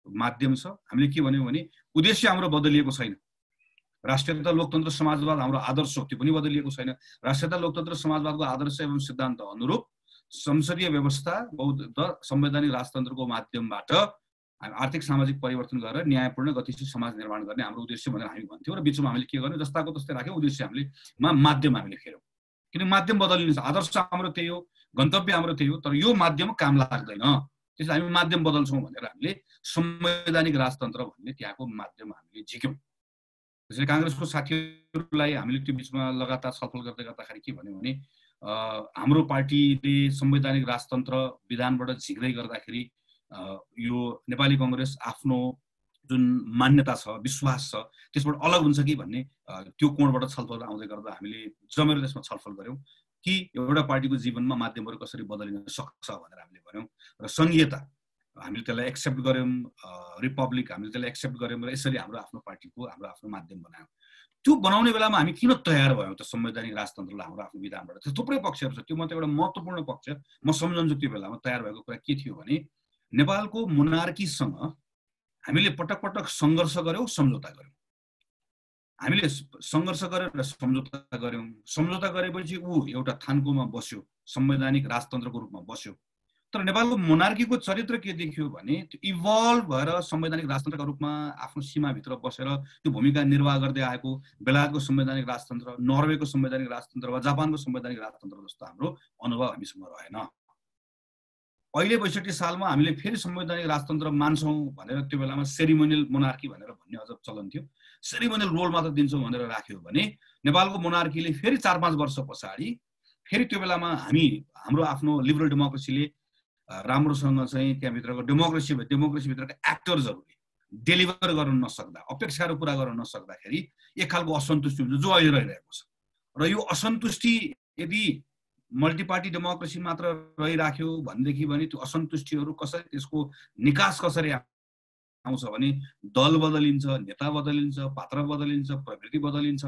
Speaker 2: माध्यम छ। हामीले के भन्यौँ भने उद्देश्य हाम्रो बदलिएको छैन, राष्ट्रियता लोकतन्त्र समाजवाद हाम्रो आदर्श हो, त्यो पनि बदलिएको छैन। राष्ट्रियता लोकतन्त्र समाजवादको आदर्श एवं सिद्धान्त अनुरूप संसदीय व्यवस्था र संवैधानिक राजतन्त्रको माध्यमबाट आर्थिक सामाजिक परिवर्तन गरेर न्यायपूर्ण गतिशील समाज निर्माण गर्ने हाम्रो उद्देश्य भनेर हामी भन्थ्यौँ र बिचमा हामीले के गर्यौँ जस्ताको तस्तै राख्यौँ। उद्देश्य हामीले माध्यम हामीले फेर्यौँ, किन माध्यम बदलिन्छ। आदर्श हाम्रो त्यही हो, गन्तव्य हाम्रो त्यही हो, तर यो माध्यम काम लाग्दैन, त्यसलाई हामी माध्यम बदल्छौँ भनेर हामीले संवैधानिक राजतन्त्र भन्ने त्यहाँको माध्यम हामीले झिक्यौँ। त्यसैले काङ्ग्रेसको साथीहरूलाई हामीले त्यो बिचमा लगातार छलफल गर्दै गर्दाखेरि के भन्यो भने हाम्रो पार्टीले संवैधानिक राजतन्त्र विधानबाट झिक्दै गर्दाखेरि यो नेपाली कङ्ग्रेस आफ्नो जुन मान्यता छ, विश्वास छ, त्यसबाट अलग हुन्छ कि भन्ने त्यो कोणबाट छलफल आउँदै गर्दा हामीले जमेर त्यसमा छलफल गऱ्यौँ कि एउटा पार्टीको जीवनमा माध्यमहरू कसरी बदलिन सक्छ भनेर हामीले भन्यौँ र सङ्घीयता हामीले त्यसलाई एक्सेप्ट गऱ्यौँ, रिपब्लिक हामीले त्यसलाई एक्सेप्ट गऱ्यौँ र यसरी हाम्रो आफ्नो पार्टीको हाम्रो आफ्नो माध्यम बनायौँ। त्यो बनाउने बेलामा हामी किन तयार भयौँ त संवैधानिक राजतन्त्रलाई हाम्रो आफ्नो विधानबाट? थुप्रै पक्षहरू छ, त्यो मात्र एउटा महत्त्वपूर्ण पक्ष म सम्झन्छु। त्यो बेलामा तयार भएको कुरा के थियो भने नेपालको मोनार्कीसँग हामीले पटक पटक सङ्घर्ष गऱ्यौँ, सम्झौता गऱ्यौँ। हामीले सङ्घर्ष गरेर सम्झौता गऱ्यौँ। सम्झौता गरेपछि ऊ एउटा थान्कोमा बस्यो, संवैधानिक राजतन्त्रको रूपमा बस्यो। तर नेपालको मोनार्कीको चरित्र के देखियो भने त्यो इभल्भ भएर संवैधानिक राजतन्त्रका रूपमा आफ्नो सीमाभित्र बसेर त्यो भूमिका निर्वाह गर्दै आएको बेलायतको संवैधानिक राजतन्त्र, नर्वेको संवैधानिक राजतन्त्र वा जापानको संवैधानिक राजतन्त्र जस्तो हाम्रो अनुभव हामीसँग रहेन। अहिले ६२ सालमा हामीले फेरि संवैधानिक राजतन्त्र मान्छौँ भनेर त्यो बेलामा सेरिमोनियल मोनार्की भनेर भन्ने अझ चलन थियो। सेरिमोनियल रोल मात्र दिन्छौँ भनेर राख्यो भने नेपालको मोनार्कीले फेरि ४-५ वर्ष पछाडि फेरि त्यो बेलामा हाम्रो आफ्नो लिबरल डेमोक्रेसीले राम्रोसँग चाहिँ त्यहाँभित्रको डेमोक्रेसीभित्रका एक्टर्सहरूले डेलिभर गर्न नसक्दा, अपेक्षाहरू पुरा गर्न नसक्दाखेरि एक खालको असन्तुष्टि हुन्छ जो अहिले रहिरहेको छ। र यो असन्तुष्टि यदि मल्टिपार्टी डेमोक्रेसी मात्र रहिराख्यो भनेदेखि भने त्यो असन्तुष्टिहरू कसरी, त्यसको निकास कसरी आउँछ भने दल बदलिन्छ, नेता बदलिन्छ, पात्र बदलिन्छ, प्रवृत्ति बदलिन्छ,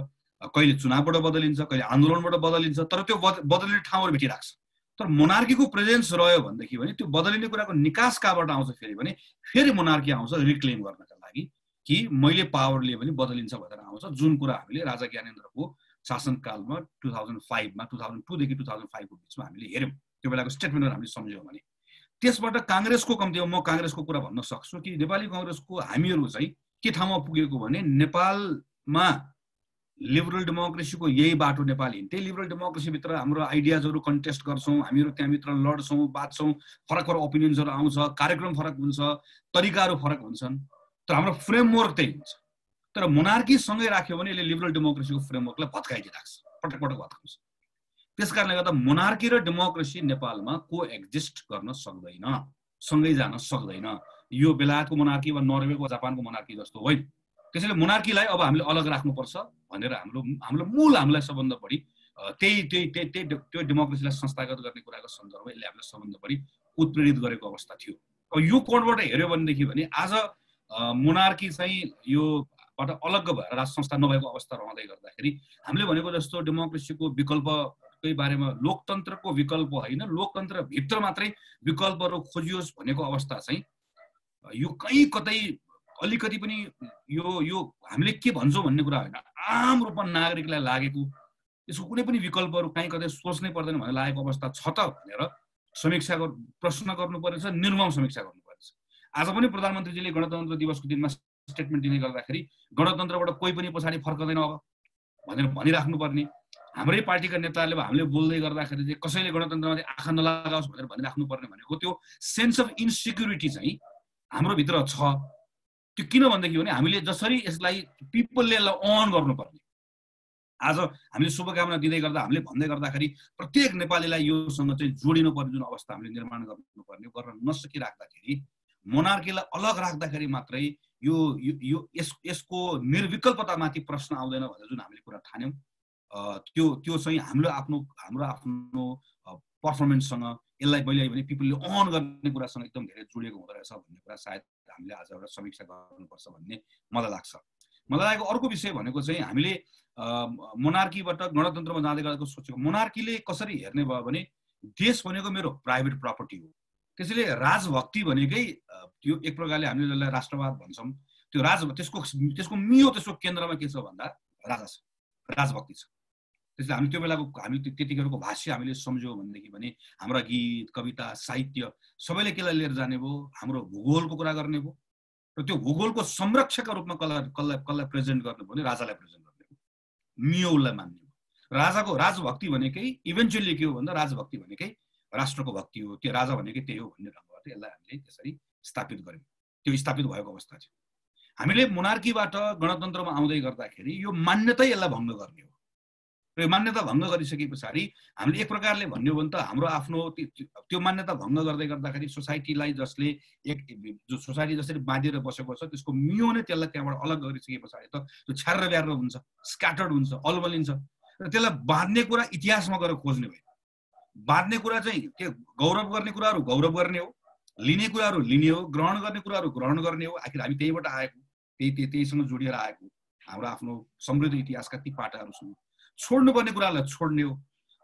Speaker 2: कहिले चुनावबाट बदलिन्छ, कहिले आन्दोलनबाट बदलिन्छ, तर त्यो बदलिने ठाउँहरू भेटिरहेको छ। तर मोनार्कीको प्रेजेन्स रह्यो भनेदेखि भने त्यो बदलिने कुराको निकास कहाँबाट आउँछ फेरि भने फेरि मोनार्की आउँछ रिक्लेम गर्नका लागि कि मैले पावर लिए पनि बदलिन्छ भनेर आउँछ। जुन कुरा हामीले राजा ज्ञानेन्द्रको शासनकालमा 2005मा 2002 देखि 2005 को बिचमा हामीले हेऱ्यौँ। त्यो बेलाको स्टेटमेन्टहरू हामीले सम्झ्यौँ भने त्यसबाट काङ्ग्रेसको कम्तीमा म काङ्ग्रेसको कुरा भन्न सक्छु कि नेपाली कङ्ग्रेसको हामीहरू चाहिँ के ठाउँमा पुगेको भने नेपालमा लिबरल डेमोक्रेसीको यही बाटो नेपाल हिँड्थे। लिबरल डेमोक्रेसीभित्र हाम्रो आइडियाजहरू कन्टेस्ट गर्छौँ, हामीहरू त्यहाँभित्र लड्छौँ, बाँच्छौँ, फरक फरक ओपिनियन्सहरू आउँछ, कार्यक्रम फरक हुन्छ, तरिकाहरू फरक हुन्छन्, तर हाम्रो फ्रेमवर्क त्यही हुन्छ। तर मोनार्कीसँगै राख्यो भने यसले लिबरल डेमोक्रेसीको फ्रेमवर्कलाई भत्काइदिइराख्छ, पटक पटक भत्काउँछ। त्यस कारणले गर्दा मोनार्की र डेमोक्रेसी नेपालमा को एक्जिस्ट गर्न सक्दैन, सँगै जान सक्दैन। यो बेलायतको मोनार्की वा नर्वेको जापानको मोनार्की जस्तो होइन। त्यसैले मोनार्कीलाई अब हामीले अलग राख्नुपर्छ भनेर हाम्रो मूल हामीलाई सबभन्दा बढी त्यो डेमोक्रेसीलाई संस्थागत गर्ने कुराको सन्दर्भमा यसले हामीलाई सबभन्दा बढी उत्प्रेरित गरेको अवस्था थियो। अब यो कोणबाट हेऱ्यो भनेदेखि भने आज मोनार्की चाहिँ योबाट अलग भएर राष्ट्र संस्था नभएको अवस्था रहँदै गर्दाखेरि हामीले भनेको जस्तो डेमोक्रेसीको विकल्पकै बारेमा लोकतन्त्रको विकल्प होइन, लोकतन्त्रभित्र मात्रै विकल्पहरू खोजियोस् भनेको अवस्था चाहिँ यो कहीँ कतै अलिकति पनि यो हामीले के भन्छौँ भन्ने कुरा होइन, आम रूपमा नागरिकलाई लागेको यसको कुनै पनि विकल्पहरू कहीँ कतै सोच्नै पर्दैन भनेर लागेको अवस्था छ त भनेर प्रश्न गर्नुपर्नेछ, निर्मम समीक्षा गर्नुपर्नेछ। आज पनि प्रधानमन्त्रीजीले गणतन्त्र दिवसको दिनमा स्टेटमेन्ट दिने गर्दाखेरि गणतन्त्रबाट कोही पनि पछाडि फर्कदैन अब भनेर भनिराख्नुपर्ने, हाम्रै पार्टीका नेताहरूले हामीले बोल्दै गर्दाखेरि चाहिँ कसैले गणतन्त्रमाथि आँखा नलागाओस् भनेर भनिराख्नुपर्ने भनेको त्यो सेन्स अफ इन्सिक्युरिटी चाहिँ हाम्रो भित्र छ। त्यो किन भनेदेखि भने हामीले जसरी यसलाई पिपलले यसलाई अन गर्नुपर्ने, आज हामीले शुभकामना दिँदै गर्दा हामीले भन्दै गर्दाखेरि प्रत्येक नेपालीलाई योसँग चाहिँ जोडिनु पर्ने जुन अवस्था हामीले निर्माण गर्नुपर्ने गर्न नसकिराख्दाखेरि मोनार्कीलाई अलग राख्दाखेरि मात्रै यसको निर्विकल्पतामाथि प्रश्न आउँदैन भनेर जुन हामीले कुरा ठान्यौँ, त्यो चाहिँ हाम्रो आफ्नो पर्फर्मेन्ससँग यसलाई मैले भने पिपलले अन गर्ने कुरासँग एकदम धेरै जोडिएको हुँदो रहेछ भन्ने कुरा सायद हामीले आज एउटा समीक्षा गर्नुपर्छ भन्ने मलाई लाग्छ। मलाई लागेको अर्को विषय भनेको चाहिँ हामीले मोनार्कीबाट गणतन्त्रमा जाँदै गरेको सोचेको मोनार्कीले कसरी हेर्ने भयो भने देश भनेको मेरो प्राइभेट प्रपर्टी हो, त्यसैले राजभक्ति भनेकै त्यो एक प्रकारले हामीले जसलाई राष्ट्रवाद भन्छौँ त्यो त्यसको मियो त्यसको केन्द्रमा के छ भन्दा राजा छ, राजभक्ति छ। त्यसले हामी त्यो बेलाको हामी त्यतिखेरको भाष्य हामीले सम्झ्यौँ भनेदेखि भने हाम्रा गीत कविता साहित्य सबैले केलाई लिएर जाने भयो, हाम्रो भूगोलको कुरा गर्ने भयो र त्यो भूगोलको संरक्षकका रूपमा कसलाई प्रेजेन्ट गर्नु भने राजालाई प्रेजेन्ट गर्ने भयो, मियो उसलाई मान्ने हो। राजाको राजभक्ति भनेकै इभेन्चुअली के हो भन्दा राजभक्ति भनेकै राष्ट्रको भक्ति हो, त्यो राजा भनेकै त्यही हो भन्ने ढङ्गबाट यसलाई हामीले त्यसरी स्थापित गर्यौँ। त्यो स्थापित भएको अवस्था थियो। हामीले मोनार्कीबाट गणतन्त्रमा आउँदै गर्दाखेरि यो मान्यतै यसलाई भङ्ग गर्ने हो र यो मान्यता भङ्ग गरिसके पछाडि हामीले एक प्रकारले भन्यो भने त हाम्रो आफ्नो त्यो मान्यता भङ्ग गर्दै गर्दाखेरि सोसाइटीलाई जसले जो सोसाइटी जसरी बाँधिएर बसेको छ त्यसको मियो नै त्यसलाई त्यहाँबाट अलग गरिसके पछाडि त त्यो छ्यार्र ब्यार्र हुन्छ, स्क्याटर्ड हुन्छ, अलबलिन्छ र त्यसलाई बाँध्ने कुरा इतिहासमा गएर खोज्ने भयो। बाँध्ने कुरा चाहिँ के गौरव गर्ने कुराहरू गौरव गर्ने हो, लिने कुराहरू लिने हो, ग्रहण गर्ने कुराहरू ग्रहण गर्ने हो। आखिर हामी त्यहीबाट आएको, त्यहीसँग जोडिएर आएको हाम्रो आफ्नो समृद्ध इतिहासका ती पाटाहरूसँग छोड्नुपर्ने कुरालाई छोड्ने हो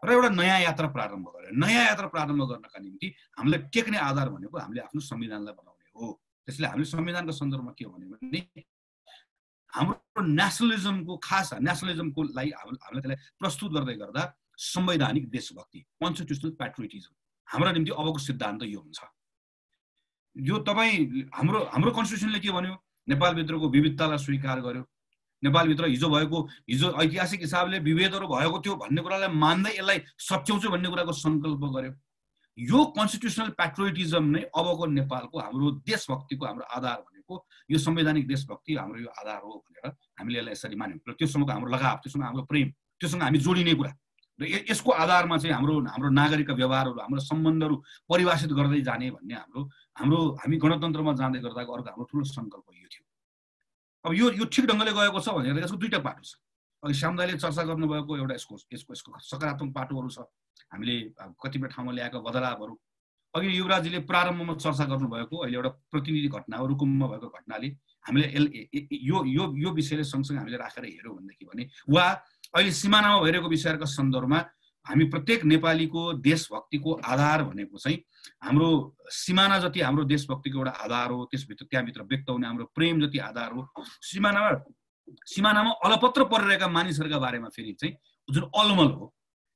Speaker 2: र एउटा नयाँ यात्रा प्रारम्भ गरे। नयाँ यात्रा प्रारम्भ गर्नका निम्ति हामीलाई टेक्ने आधार भनेको हामीले आफ्नो संविधानलाई बनाउने हो। त्यसले हामीले संविधानको सन्दर्भमा के भन्यो भने हाम्रो नेसनलिजमको खास नेसनलिजमको लागि हामीले त्यसलाई प्रस्तुत गर्दै गर्दा संवैधानिक देशभक्ति कन्स्टिट्युसनल प्याट्रियोटिजम हाम्रो निम्ति अबको सिद्धान्त यो हुन्छ। यो तपाईँ हाम्रो कन्स्टिट्युसनले के भन्यो, नेपालभित्रको विविधतालाई स्वीकार गर्यो, नेपालभित्र हिजो ऐतिहासिक हिसाबले विभेदहरू भएको थियो भन्ने कुरालाई मान्दै यसलाई सच्याउँछु भन्ने कुराको सङ्कल्प गर्यो। यो कन्स्टिट्युसनल प्याट्रियोटिजम नै अबको नेपालको हाम्रो देशभक्तिको हाम्रो आधार भनेको यो संवैधानिक देशभक्ति हाम्रो यो आधार हो भनेर हामीले यसलाई यसरी मान्यौँ र त्योसँग हाम्रो लगाव, त्योसँग हाम्रो प्रेम, त्योसँग हामी जोडिने कुरा र यसको आधारमा चाहिँ हाम्रो नागरिकका व्यवहारहरू, हाम्रो सम्बन्धहरू परिभाषित गर्दै जाने भन्ने हामी गणतन्त्रमा जाँदै गर्दाको अर्को हाम्रो ठुलो सङ्कल्प यो थियो। अब यो ठिक ढङ्गले गएको छ भनेर यसको दुईटा पाटो छ। अघि श्यामदाईले चर्चा गर्नुभएको एउटा यसको सकारात्मक पाटोहरू छ, हामीले कतिपय ठाउँमा ल्याएका बदलावहरू। अघि युवराजीले प्रारम्भमा चर्चा गर्नुभएको अहिले एउटा प्रतिनिधि घटना हो, रुकुममा भएको घटनाले हामीले यो विषयले सँगसँगै हामीले राखेर हेऱ्यौँ भनेदेखि भने वा अहिले सिमानामा भइरहेको विषयहरूका सन्दर्भमा हामी प्रत्येक नेपालीको देशभक्तिको आधार भनेको चाहिँ हाम्रो सिमाना जति हाम्रो देशभक्तिको एउटा आधार हो, त्यहाँभित्र व्यक्त हुने हाम्रो प्रेम जति आधार हो। सिमानामा अलपत्र परिरहेका मानिसहरूका बारेमा फेरि चाहिँ जुन अलमल हो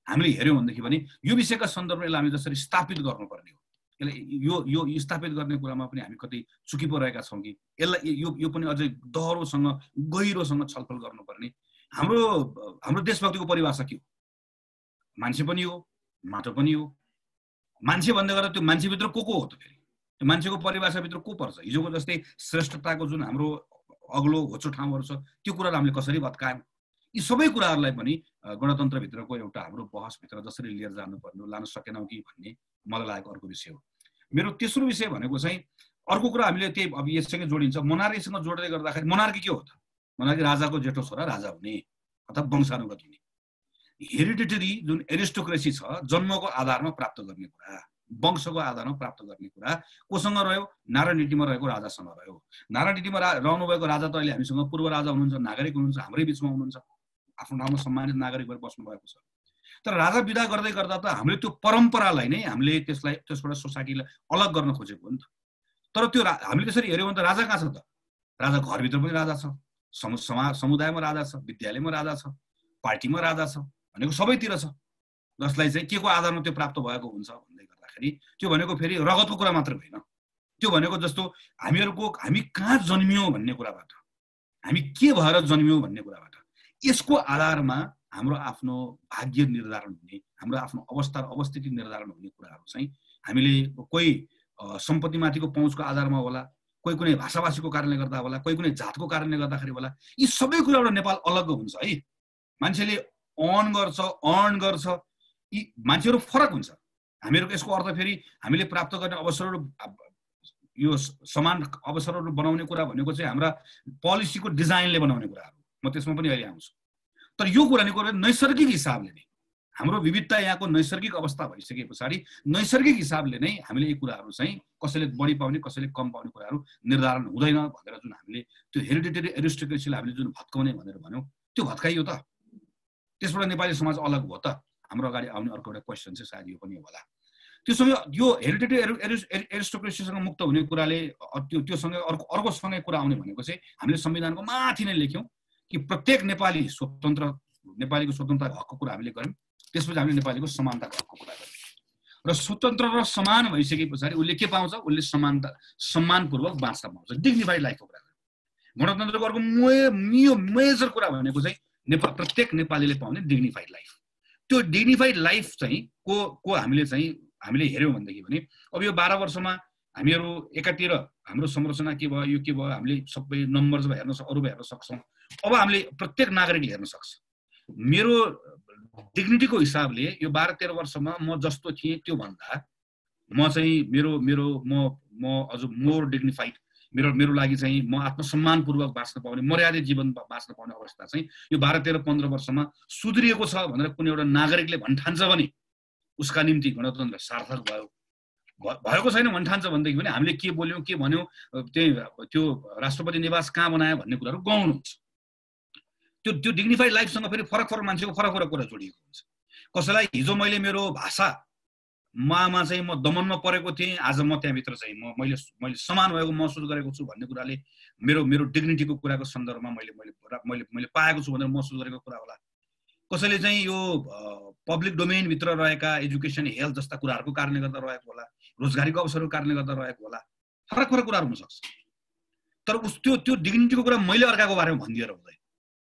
Speaker 2: हामीले हेऱ्यौँ भनेदेखि भने यो विषयका सन्दर्भमा यसलाई हामी जसरी स्थापित गर्नुपर्ने हो, यसलाई यो स्थापित गर्ने कुरामा पनि हामी कतै चुकी परेका छौँ कि यसलाई यो पनि अझै गहिरोसँग छलफल गर्नुपर्ने। हाम्रो देशभक्तिको परिभाषा के हो? मान्छे पनि हो, माटो पनि हो। मान्छे भन्दै गर्दा त्यो मान्छेभित्र को हो त? फेरि त्यो मान्छेको परिभाषाभित्र को पर्छ? हिजोको जस्तै श्रेष्ठताको जुन हाम्रो अग्लो होचो ठाउँहरू छ त्यो कुराहरू हामीले कसरी भत्कायौँ? यी सबै कुराहरूलाई पनि गणतन्त्रभित्रको एउटा हाम्रो बहसभित्र जसरी लिएर जानुपर्ने लान सकेनौँ कि भन्ने मलाई लागेको अर्को विषय हो। मेरो तेस्रो विषय भनेको चाहिँ अर्को कुरा हामीले त्यही अब यससँग जोडिन्छ, मोनार्कीसँग जोड्दै गर्दाखेरि मोनार्की के हो त? मोनार्की राजाको जेठो छोरा राजा हुने अथवा वंशानुगत हुने, हेरिडिटरी जुन एरिस्टोक्रेसी छ जन्मको आधारमा प्राप्त गर्ने कुरा, वंशको आधारमा प्राप्त गर्ने कुरा कोसँग रह्यो? नारायण रेड्डीमा रहेको राजासँग रह्यो। नारायण रेड्डीमा रहनुभएको राजा त अहिले हामीसँग पूर्व राजा हुनुहुन्छ, नागरिक हुनुहुन्छ, हाम्रै बिचमा हुनुहुन्छ, आफ्नो ठाउँमा सम्मानित नागरिक भएर बस्नु भएको छ। तर राजा विदा गर्दै गर्दा त हामीले त्यो परम्परालाई नै हामीले त्यसबाट सोसाइटीलाई अलग गर्न खोजेको हो नि त। तर त्यो हामीले त्यसरी हेऱ्यौँ भने त राजा कहाँ छ त? राजा घरभित्र पनि राजा छ, समुदायमा राजा छ, विद्यालयमा राजा छ, पार्टीमा राजा छ भनेको सबैतिर छ, जसलाई चाहिँ के को आधारमा त्यो प्राप्त भएको हुन्छ भन्दै गर्दाखेरि त्यो भनेको फेरि रगतको कुरा मात्र होइन। त्यो भनेको जस्तो हामी कहाँ जन्मियौँ भन्ने कुराबाट, हामी के भएर जन्मियौँ भन्ने कुराबाट, यसको आधारमा हाम्रो आफ्नो भाग्य निर्धारण हुने, हाम्रो आफ्नो अवस्था र अवस्थिति निर्धारण हुने कुराहरू चाहिँ हामीले कोही सम्पत्तिमाथिको पहुँचको आधारमा होला, कोही कुनै भाषाभाषीको कारणले गर्दा होला, कोही कुनै जातको कारणले गर्दाखेरि होला, यी सबै कुराबाट नेपाल अलग हुन्छ है। मान्छेले अर्न गर्छ, यी मान्छेहरू फरक हुन्छ। हामीहरूको यसको अर्थ फेरि हामीले प्राप्त गर्ने अवसरहरू यो समान अवसरहरू बनाउने कुरा भनेको चाहिँ हाम्रा पोलिसीको डिजाइनले बनाउने कुराहरू, म त्यसमा पनि अहिले आउँछु। तर यो कुरा नैसर्गिक हिसाबले नै हाम्रो विविधता यहाँको नैसर्गिक अवस्था भइसके पछाडि नैसर्गिक हिसाबले नै हामीले यी कुराहरू चाहिँ कसैले बढी पाउने कसैले कम पाउने कुराहरू निर्धारण हुँदैन भनेर जुन हामीले त्यो हेरिडिटरी एरिस्टोक्रेसीलाई हामीले जुन भत्काउने भनेर भन्यौँ त्यो भत्काइयो त। त्यसबाट नेपाली समाज अलग भयो त? हाम्रो अगाडि आउने अर्को एउटा क्वेसन चाहिँ सायद यो पनि होला। त्योसँग यो हेरिडिटरी एरिस्टोक्रेसीसँग मुक्त हुने कुराले त्योसँग अर्कोसँगै कुरा आउने भनेको चाहिँ हामीले संविधानको माथि नै लेख्यौँ कि प्रत्येक नेपालीको स्वतन्त्रताको हकको कुरा हामीले गर्यौँ। त्यसपछि हामीले नेपालीको समानताको हकको कुरा गर्यौँ र स्वतन्त्र र समान भइसके पछाडि उसले के पाउँछ? उसले सम्मानपूर्वक बाँच्न पाउँछ, डिग्निफाइड लाइफको कुरा गर्यौँ। गणतन्त्रको अर्को मेजर कुरा भनेको चाहिँ प्रत्येक नेपालीले पाउने डिग्निफाइड लाइफ। त्यो डिग्निफाइड लाइफ चाहिँ को हामीले हेऱ्यौँ भनेदेखि भने अब यो 12 वर्षमा हामीहरू एकातिर हाम्रो संरचना के भयो, यो के भयो, हामीले सबै नम्बर जब हेर्न अरू हेर्न सक्छौँ। अब हामीले प्रत्येक नागरिकले हेर्न सक्छ। मेरो डिग्निटीको हिसाबले यो 12-13 वर्षमा म जस्तो थिएँ त्यो भन्दा म चाहिँ म अझ मोर डिग्निफाइड, मेरो लागि चाहिँ म आत्मसम्मानपूर्वक बाँच्न पाउने, मर्यादित जीवन बाँच्न पाउने अवस्था चाहिँ यो 12-13-15 वर्षमा सुध्रिएको छ भनेर कुनै एउटा नागरिकले भन्ठान्छ भने उसका निम्ति गणतन्त्र सार्थक भएको छैन भन्ठान्छ भनेदेखि भने हामीले के बोल्यौँ के भन्यौँ त्यो राष्ट्रपति निवास कहाँ बनायो भन्ने कुराहरू गाउनुहुन्छ। त्यो डिग्निफाइड लाइफसँग फेरि फरक मान्छेको फरक कुरा जोडिएको हुन्छ। कसैलाई हिजो मैले मेरो भाषामा चाहिँ म दमनमा परेको थिएँ, आज म त्यहाँभित्र चाहिँ मैले समान भएको महसुस गरेको छु भन्ने कुराले मेरो डिग्निटीको कुराको सन्दर्भमा मैले पाएको छु भनेर महसुस गरेको कुरा होला। कसैले चाहिँ यो पब्लिक डोमेनभित्र रहेका एजुकेसन हेल्थ जस्ता कुराहरूको कारणले गर्दा रहेको होला, रोजगारीको अवसरहरूको कारणले गर्दा रहेको होला, फरक कुराहरू हुनसक्छ। तर त्यो डिग्निटीको कुरा मैले अर्काको बारेमा भनिदिएर हुँदैन।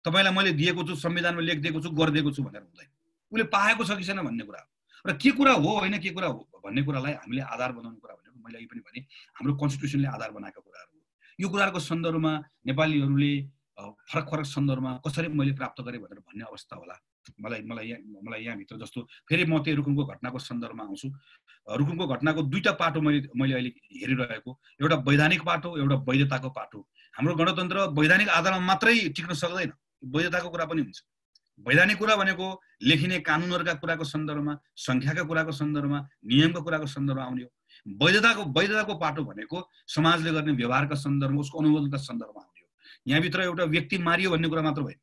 Speaker 2: तपाईँलाई मैले दिएको छु, संविधानमा लेखिदिएको छु, गरिदिएको छु भनेर हुँदैन। उसले पाएको छ कि छैन भन्ने कुरा हो। र के कुरा हो होइन के कुरा हो भन्ने कुरालाई हामीले आधार बनाउने कुरा भनेको मैले अघि पनि भने हाम्रो कन्स्टिट्युसनले आधार बनाएका कुराहरू हो। यो कुराहरूको सन्दर्भमा नेपालीहरूले फरक सन्दर्भमा कसरी मैले प्राप्त गरेँ भनेर भन्ने अवस्था होला। मलाई यहाँभित्र जस्तो फेरि म त्यही रुकुमको घटनाको सन्दर्भमा आउँछु। रुकुमको घटनाको दुईटा पाटो मैले अहिले हेरिरहेको, एउटा वैधानिक पाटो, एउटा वैधताको पाटो। हाम्रो गणतन्त्र वैधानिक आधारमा मात्रै टिक्न सक्दैन, वैधताको कुरा पनि हुन्छ। वैधानिक कुरा भनेको लेखिने कानुनहरूका कुराको सन्दर्भमा, संख्याका कुराको सन्दर्भमा, नियमको कुराको सन्दर्भमा आउने हो। वैधताको पाटो भनेको समाजले गर्ने व्यवहारका सन्दर्भमा, उसको अनुमोदनका सन्दर्भमा आउने हो। यहाँभित्र एउटा व्यक्ति मारियो भन्ने कुरा मात्र होइन,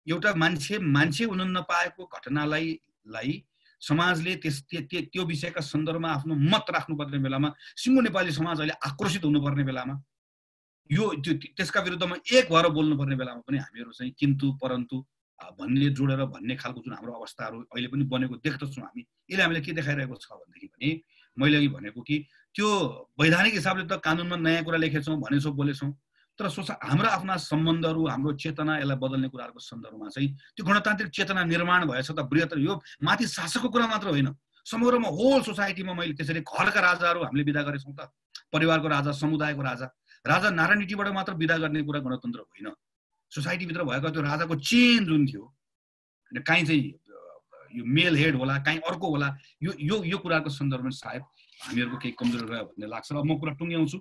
Speaker 2: एउटा मान्छे हुन नपाएको घटनालाई समाजले त्यो विषयका सन्दर्भमा आफ्नो मत राख्नुपर्ने बेलामा, सिङ्गो नेपाली समाज अहिले आक्रोशित हुनुपर्ने बेलामा, त्यसका विरुद्धमा एक भएर बोल्नुपर्ने बेलामा पनि हामीहरू चाहिँ किन्तु परन्तु जोडेर भन्ने खालको जुन हाम्रो अवस्थाहरू अहिले पनि बनेको देख्दछौँ हामी। यसले हामीले के देखाइरहेको छ भनेदेखि भने मैले अघि भनेको कि त्यो वैधानिक हिसाबले त कानुनमा नयाँ कुरा लेखेछौँ भनेछौँ बोलेछौँ, तर हाम्रो आफ्ना सम्बन्धहरू, हाम्रो चेतना, यसलाई बदल्ने कुराहरूको सन्दर्भमा चाहिँ त्यो गणतान्त्रिक चेतना निर्माण भएछ त बृहत्तर। यो माथि शासकको कुरा मात्र होइन, समग्रमा होल सोसाइटीमा मैले त्यसरी घरका राजाहरू हामीले विदा गरेछौँ त, परिवारको राजा, समुदायको राजा नारायणटीबाट मात्र विदा गर्ने कुरा गणतन्त्र होइन। सोसाइटीभित्र भएको त्यो राजाको चेन जुन थियो, काहीँ चाहिँ यो मेल हेड होला, काहीँ अर्को होला, यो कुराको सन्दर्भमा सायद हामीहरूको केही कमजोरी रह्यो भन्ने लाग्छ। र म कुरा टुङ्ग्याउँछु।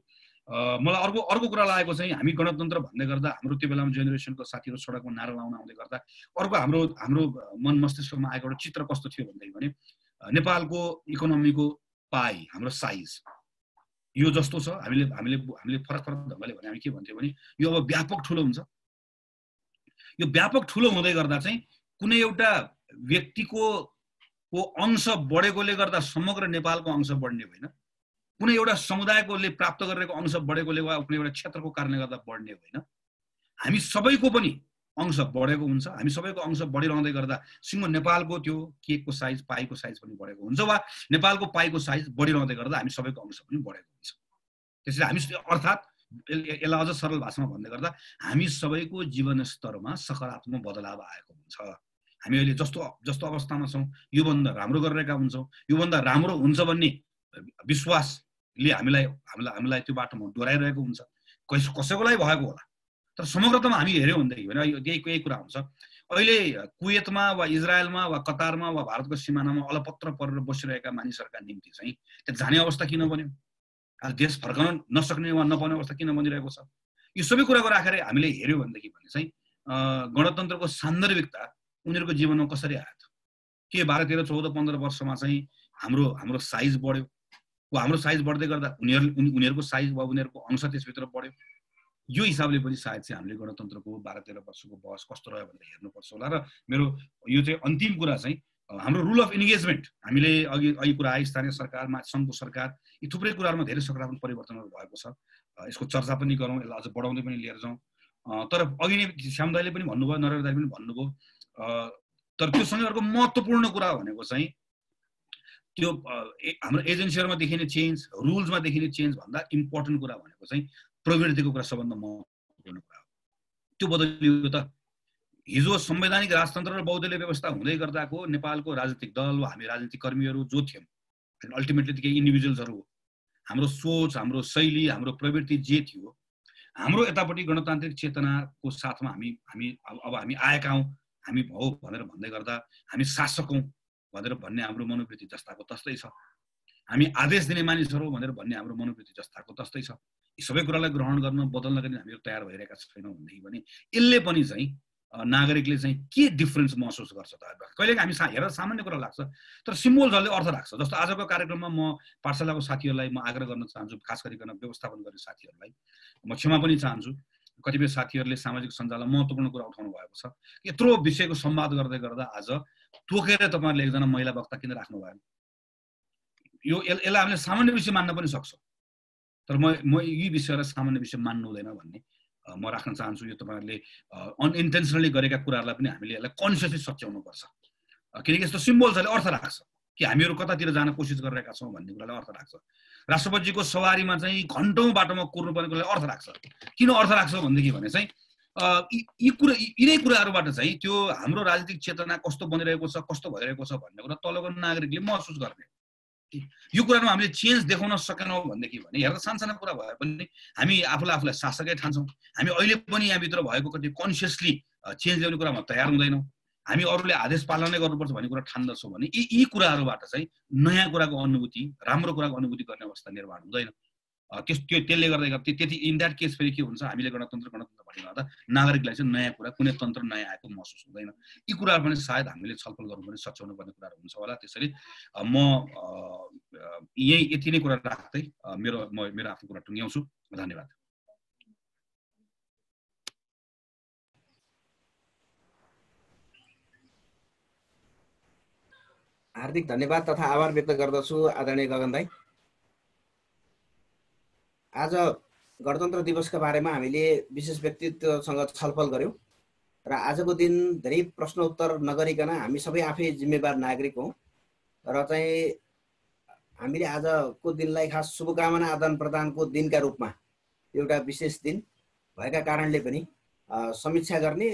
Speaker 2: मलाई अर्को कुरा लागेको चाहिँ हामी गणतन्त्र भन्दै गर्दा हाम्रो त्यो बेलामा जेनेरेसनको साथीहरू सडकमा नारा लाउन आउँदै गर्दा अर्को हाम्रो मन मस्तिष्कमा आएको एउटा चित्र कस्तो थियो भन्दाखेरि भने नेपालको इकोनोमीको पाइ, हाम्रो साइज यो जस्तो छ। हामीले फरक ढङ्गले भने हामी के भन्थ्यौँ भने यो अब व्यापक ठुलो हुन्छ। यो व्यापक ठुलो हुँदै गर्दा चाहिँ कुनै एउटा व्यक्तिको अंश बढेकोले गर्दा समग्र नेपालको अंश बढ्ने होइन, कुनै एउटा समुदायकोले प्राप्त गरेको अंश बढेकोले वा कुनै एउटा क्षेत्रको कारणले गर्दा बढ्ने होइन। हामी सबैको पनि अंश बढेको हुन्छ। हामी सबैको अंश बढिरहँदै गर्दा सिङ्गो नेपालको त्यो केकको साइज, पाइको साइज पनि बढेको हुन्छ, वा नेपालको पाइको साइज बढिरहँदै गर्दा हामी सबैको अंश पनि बढेको हुन्छ। त्यसैले हामी अर्थात् यसलाई अझ सरल भाषामा भन्दै गर्दा हामी सबैको जीवन स्तरमा सकारात्मक बदलाव आएको हुन्छ। हामी अहिले जस्तो अवस्थामा छौँ योभन्दा राम्रो गरिरहेका हुन्छौँ, योभन्दा राम्रो हुन्छ भन्ने विश्वासले हामीलाई त्यो बाटोमा डोराइरहेको हुन्छ। कसैको लागि भएको होला, तर समग्रतामा हामी हेऱ्यौँ भनेदेखि भने यही कुरा हुन्छ। अहिले कुवेतमा वा इजरायलमा वा कतारमा वा भारतको सिमानामा अलपत्र परेर बसिरहेका मानिसहरूका निम्ति चाहिँ त्यहाँ जाने अवस्था किन बन्यो? आज देश फर्काउन नसक्ने वा नपाउने अवस्था किन बनिरहेको छ? यो सबै कुराको राखेर हामीले हेर्यो भनेदेखि भने चाहिँ गणतन्त्रको सान्दर्भिकता उनीहरूको जीवनमा कसरी आयो त? के 12, 13, 14, 15 वर्षमा चाहिँ हाम्रो साइज बढ्यो वा हाम्रो साइज बढ्दै गर्दा उनीहरूको साइज वा उनीहरूको अंश त्यसभित्र बढ्यो? यो हिसाबले पनि सायद चाहिँ हामीले गणतन्त्रको 12, 13 वर्षको बहस कस्तो रह्यो भनेर हेर्नुपर्छ होला। र मेरो यो चाहिँ अन्तिम कुरा चाहिँ हाम्रो रुल अफ इन्गेजमेन्ट, हामीले अघि कुरा आयो स्थानीय सरकार, सङ्घको सरकार, यी थुप्रै कुराहरूमा धेरै सकारात्मक परिवर्तनहरू भएको छ। यसको चर्चा पनि गरौँ, यसलाई अझ बढाउँदै पनि लिएर जाउँ। तर अघि नै श्याम दाइले पनि भन्नुभयो, नरेन्द्र दाइले पनि भन्नुभयो, तर त्योसँगै अर्को महत्त्वपूर्ण कुरा भनेको चाहिँ त्यो हाम्रो एजेन्सीहरूमा देखिने चेन्ज, रुल्समा देखिने चेन्ज भन्दा इम्पोर्टेन्ट कुरा भनेको चाहिँ प्रवृत्तिको कुरा सबभन्दा महत्त्वपूर्ण कुरा हो। त्यो बदलियो त। हिजो संवैधानिक राजतन्त्र र बहुदलीय व्यवस्था हुँदै गर्दाको नेपालको राजनीतिक दल वा हामी राजनीतिक कर्मीहरू जो थियौँ, अल्टिमेटली त केही इन्डिभिजुअल्सहरू हो, हाम्रो सोच, हाम्रो शैली, हाम्रो प्रवृत्ति जे थियो, हाम्रो यतापट्टि गणतान्त्रिक चेतनाको साथमा अब हामी आएका हौँ, हामी भौ भनेर भन्दै गर्दा हामी शासक हौँ भनेर भन्ने हाम्रो मनोवृत्ति जस्ताको तस्तै छ। हामी आदेश दिने मानिसहरू भनेर भन्ने हाम्रो मनोवृत्ति जस्ताको तस्तै छ। यी सबै कुरालाई ग्रहण गर्न, बदल्नका निम्ति हामीहरू तयार भइरहेका छैनौँ भनेदेखि भने यसले पनि चाहिँ नागरिकले चाहिँ के डिफरेन्स महसुस गर्छ त? कहिलेकाहीँ हामी हेरेर सामान्य कुरा लाग्छ, तर सिम्बोल्सहरूले अर्थ राख्छ। जस्तो आजको कार्यक्रममा म पाठशालाको साथीहरूलाई म आग्रह गर्न चाहन्छु, खास गरिकन व्यवस्थापन गर्ने साथीहरूलाई म क्षमा पनि चाहन्छु। कतिपय साथीहरूले सामाजिक सञ्जालमा महत्त्वपूर्ण कुरा उठाउनु भएको छ। यत्रो विषयको संवाद गर्दै गर्दा आज तोकेर तपाईँहरूले एकजना महिला वक्ता किन राख्नु भएन? यसलाई हामीले सामान्य विषय मान्न पनि सक्छौँ, तर म यी विषयलाई सामान्य विषय मान्नु हुँदैन भन्ने म राख्न चाहन्छु। यो तपाईँहरूले अनइन्टेन्सनली गरेका कुराहरूलाई पनि हामीले यसलाई कन्सियसली सच्याउनु पर्छ, किनकि यस्तो सिम्बोल्सहरूले अर्थ राख्छ कि हामीहरू कतातिर जान कोसिस गरिरहेका छौँ भन्ने कुरालाई अर्थ राख्छ। राष्ट्रपतिजीको सवारीमा चाहिँ घन्टौँ बाटोमा कुर्नुपर्ने कुरालाई अर्थ राख्छ। किन अर्थ राख्छ भनेदेखि भने चाहिँ यिनै कुराहरूबाट चाहिँ त्यो हाम्रो राजनीतिक चेतना कस्तो बनिरहेको छ, कस्तो भइरहेको छ भन्ने कुरा तलको नागरिकले महसुस गर्ने। यो कुरामा हामीले चेन्ज देखाउन सकेनौँ भनेदेखि भने हेर्दा सानसानो कुरा भए पनि हामी आफूलाई शासकै ठान्छौँ। हामी अहिले पनि यहाँभित्र भएको कति कन्सियसली चेन्ज ल्याउने कुरामा तयार हुँदैनौँ। हामी अरूले आदेश पालनै गर्नुपर्छ भन्ने कुरा ठान्दछौँ भने यी कुराहरूबाट चाहिँ नयाँ कुराको अनुभूति, राम्रो कुराको अनुभूति गर्ने अवस्था निर्माण हुँदैन। त्यसले गर्दा त्यति इन द्याट केस फेरि के हुन्छ, हामीले गणतन्त्र भनिरहँदा नागरिकलाई चाहिँ नयाँ कुरा, कुनै तन्त्र नयाँ आएको महसुस हुँदैन। यी कुराहरू पनि सायद हामीले छलफल गर्नुपर्ने, सच्याउनु पर्ने कुराहरू हुन्छ होला। त्यसैले म यति नै कुरा राख्दै मेरो आफ्नो कुरा टुङ्ग्याउँछु। धन्यवाद।
Speaker 1: हार्दिक धन्यवाद तथा आभार व्यक्त गर्दछु आदरणीय गगन दाइ। आज गणतन्त्र दिवसका बारेमा हामीले विशेष व्यक्तित्वसँग छलफल गऱ्यौँ र आजको दिन धेरै प्रश्नोत्तर नगरिकन हामी सबै आफै जिम्मेवार नागरिक हौँ र चाहिँ हामीले आजको दिनलाई खास शुभकामना आदान प्रदानको दिनका रूपमा एउटा विशेष दिन भएका कारणले पनि समीक्षा गर्ने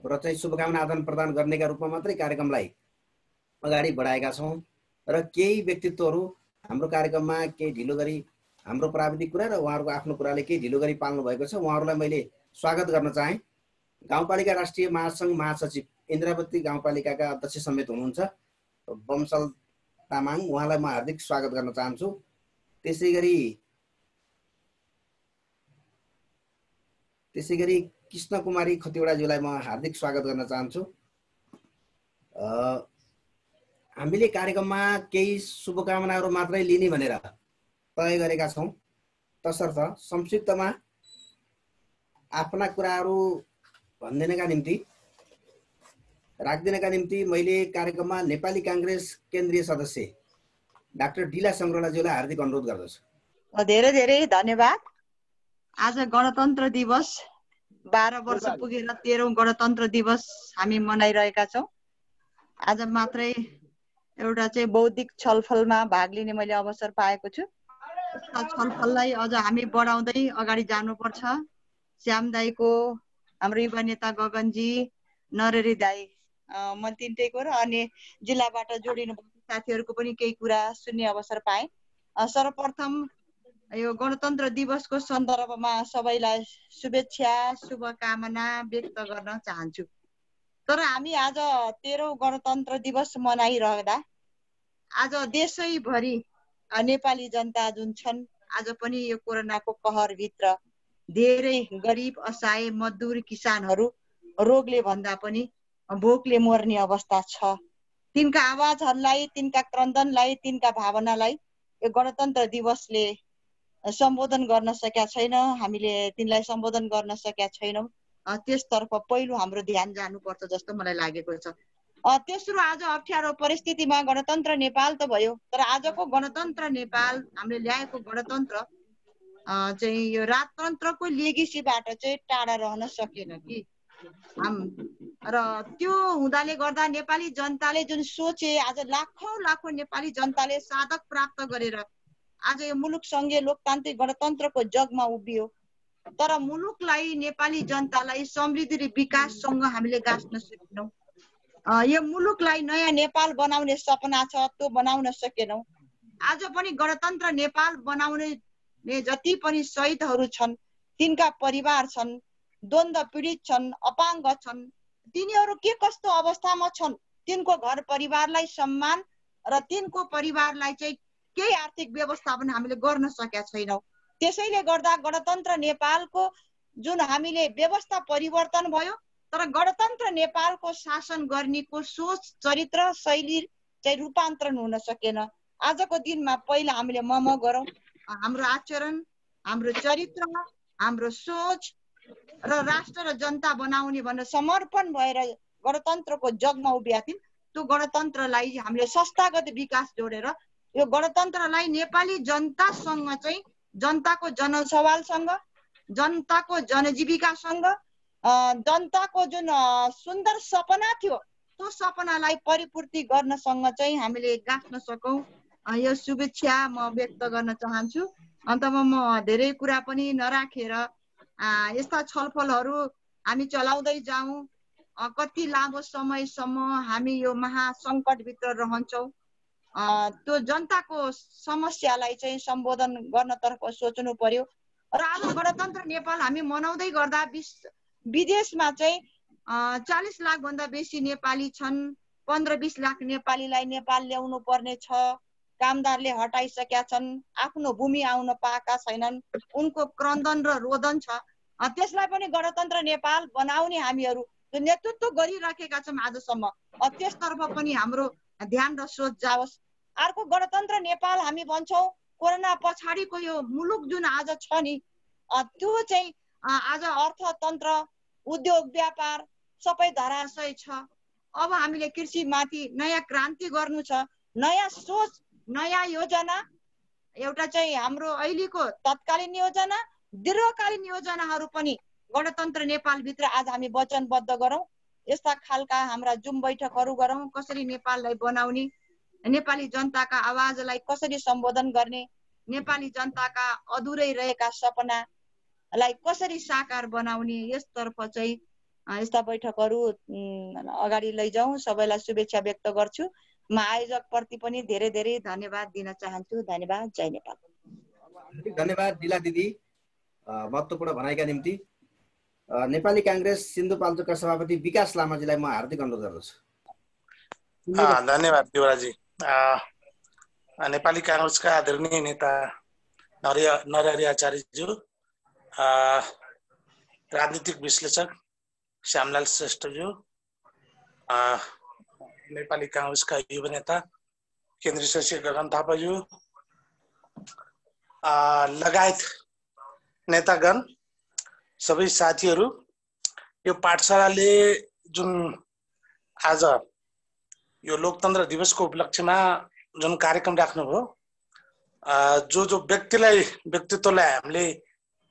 Speaker 1: र चाहिँ शुभकामना आदान प्रदान गर्नेका रूपमा मात्रै कार्यक्रमलाई अगाडि बढाएका छौँ र केही व्यक्तित्वहरू हाम्रो कार्यक्रममा केही ढिलो गरी हाम्रो प्राविधिक कुरा र उहाँहरूको आफ्नो कुराले केही ढिलो गरी पाल्नु भएको छ। उहाँहरूलाई मैले स्वागत गर्न चाहेँ। गाउँपालिका राष्ट्रिय महासङ्घ महासचिव इन्द्रावती गाउँपालिकाका अध्यक्ष समेत हुनुहुन्छ बमसल तामाङ, उहाँलाई म हार्दिक स्वागत गर्न चाहन्छु। त्यसै गरी कृष्ण कुमारी खतिवडाज्यूलाई म हार्दिक स्वागत गर्न चाहन्छु। हामीले कार्यक्रममा केही शुभकामनाहरू मात्रै लिने भनेर तय गरेका छौँ, तसर्थ संक्षिप्तमा आफ्ना कुराहरू राखिदिनका निम्ति मैले कार्यक्रममा नेपाली काङ्ग्रेस केन्द्रीय सदस्य डाक्टर डिला सङ्ग्रौलाज्यूलाई हार्दिक अनुरोध गर्दछु।
Speaker 5: धेरै धेरै धन्यवाद। आज गणतन्त्र दिवस 12 वर्ष पुगेर 13औं गणतन्त्र दिवस हामी मनाइरहेका छौँ। आज मात्रै एउटा चाहिँ बौद्धिक छलफलमा भाग लिने मैले अवसर पाएको छु। छलफललाई अझ हामी बढाउँदै अगाडि जानुपर्छ। श्याम दाईको, हाम्रो युवा नेता गगनजी, नरेरी दाई, म तिनटैको र अन्य जिल्लाबाट जोडिनु भएको साथीहरूको पनि केही कुरा सुन्ने अवसर पाएँ। सर्वप्रथम यो गणतन्त्र दिवसको सन्दर्भमा सबैलाई शुभेच्छा, शुभकामना व्यक्त गर्न चाहन्छु। तर हामी आज 13औं गणतन्त्र दिवस मनाइरहँदा आज देशैभरि नेपाली जनता जुन छन् आज पनि यो कोरोनाको कहरभित्र धेरै गरिब असहाय मजदुर किसानहरू रोगले भन्दा पनि भोकले मर्ने अवस्था छ। तिनका आवाजहरूलाई, तिनका क्रन्दनलाई, तिनका भावनालाई यो गणतन्त्र दिवसले सम्बोधन गर्न सकेका छैन। हामीले तिनलाई सम्बोधन गर्न सकेका छैनौँ। त्यसतर्फ पहिलो हाम्रो ध्यान जानुपर्छ जस्तो मलाई लागेको छ। तेस्रो, आज अप्ठ्यारो परिस्थितिमा गणतन्त्र नेपाल त भयो, तर आजको गणतन्त्र नेपाल हामीले ल्याएको गणतन्त्र चाहिँ यो राजतन्त्रको लेगेसीबाट चाहिँ टाढा रहन सकेन कि र त्यो हुँदाले गर्दा नेपाली जनताले जुन सोचे, आज लाखौं नेपाली जनताले साधक प्राप्त गरेर आज यो मुलुक संघीय लोकतान्त्रिक गणतन्त्रको जगमा उभियो। तर मुलुकलाई, नेपाली जनतालाई समृद्धि र विकाससँग हामीले गाँच्न सकेनौँ। यो मुलुकलाई नयाँ नेपाल बनाउने सपना छ, त्यो बनाउन सकेनौँ। आज पनि गणतन्त्र नेपाल बनाउने जति पनि शहीदहरू छन्, तिनका परिवार छन्, द्वन्द्व पीडित छन्, अपाङ्ग छन्, तिनीहरू के कस्तो अवस्थामा छन्, तिनको घर परिवारलाई सम्मान र तिनको परिवारलाई चाहिँ केही आर्थिक व्यवस्थापन हामीले गर्न सकेका छैनौँ। त्यसैले गर्दा गणतन्त्र नेपालको जुन हामीले व्यवस्था परिवर्तन भयो, तर गणतन्त्र नेपालको शासन गर्नेको सोच, चरित्र, शैली चाहिँ रूपान्तरण हुन सकेन। आजको दिनमा पहिला हामीले गरौँ, हाम्रो आचरण, हाम्रो चरित्र, हाम्रो सोच र राष्ट्र र जनता बनाउने भनेर समर्पण भएर गणतन्त्रको जगमा उभिएका थियौँ। त्यो गणतन्त्रलाई हामीले संस्थागत विकास जोडेर यो गणतन्त्रलाई नेपाली जनतासँग चाहिँ जनताको जनसवालसँग, जनताको जनजीविकासँग, जनताको जुन सुन्दर सपना थियो त्यो सपनालाई परिपूर्ति गर्नसँग चाहिँ हामीले गाँच्न सकौँ, यो शुभेच्छा म व्यक्त गर्न चाहन्छु। अन्तमा म धेरै कुरा पनि नराखेर यस्ता छलफलहरू हामी चलाउँदै जाउँ, कति लामो समयसम्म हामी यो महासङ्कटभित्र रहन्छौँ, त्यो जनताको समस्यालाई चाहिँ सम्बोधन गर्नतर्फ सोच्नु पर्यो। र आज गणतन्त्र नेपाल हामी मनाउँदै गर्दा विदेशमा चाहिँ 40 लाख भन्दा बेसी नेपाली छन्। 15-20 लाख नेपालीलाई नेपाल ल्याउनु पर्ने छ। कामदारले हटाइसकेका छन्, आफ्नो भूमि आउन पाएका छैनन्, उनको क्रन्दन र रोदन छ। त्यसलाई पनि गणतन्त्र नेपाल बनाउने हामीहरू नेतृत्व गरिराखेका छौँ आजसम्म। त्यसतर्फ पनि हाम्रो ध्यान र सोच जाओस्। अर्को, गणतन्त्र नेपाल हामी भन्छौँ, कोरोना पछाडिको यो मुलुक जुन आज छ नि, त्यो चाहिँ आज अर्थतन्त्र, उद्योग व्यापार सबै धराशय छ। अब हामीले कृषिमाथि नयाँ क्रान्ति गर्नु छ, नयाँ सोच, नयाँ योजना, एउटा चाहिँ हाम्रो अहिलेको तत्कालीन योजना, दीर्घकालीन योजनाहरू पनि गणतन्त्र नेपालभित्र आज हामी वचनबद्ध गरौँ। यस्ता खालका हाम्रा जुम बैठकहरू गरौँ, कसरी नेपाललाई बनाउने, नेपाली जनताका आवाजलाई कसरी सम्बोधन गर्ने, नेपाली जनताका अधुरै रहेका सपनालाई कसरी साकार बनाउने, यसतर्फ चाहिँ यस्ता बैठकहरू अगाडि लैजाउँ। सबैलाई शुभेच्छा व्यक्त गर्छु। म आयोजकप्रति पनि धेरै धेरै धन्यवाद दिन चाहन्छु। धन्यवाद। जय नेपाल।
Speaker 1: धन्यवाद दिला दिदी महत्त्वपूर्ण भनाइका निम्ति। नेपाली काङ्ग्रेस सिन्धुपाल्चोकका सभापति विकास लामाजीलाई म हार्दिक अनुरोध गर्दछु।
Speaker 6: धन्यवाद देवराजी। नेपाली काङ्ग्रेसका आदरणीय नेता नरहरि आचार्यज्यू, राजनीतिक विश्लेषक श्यामलाल श्रेष्ठज्यू, नेपाली काङ्ग्रेसका युवा नेता केन्द्रीय सचिव गगन थापाज्यू लगायत नेतागण, सबै साथीहरू, यो पाठशालाले जुन आज यो लोकतन्त्र दिवसको उपलक्ष्यमा जुन कार्यक्रम राख्नुभयो, जो व्यक्तित्वलाई हामीले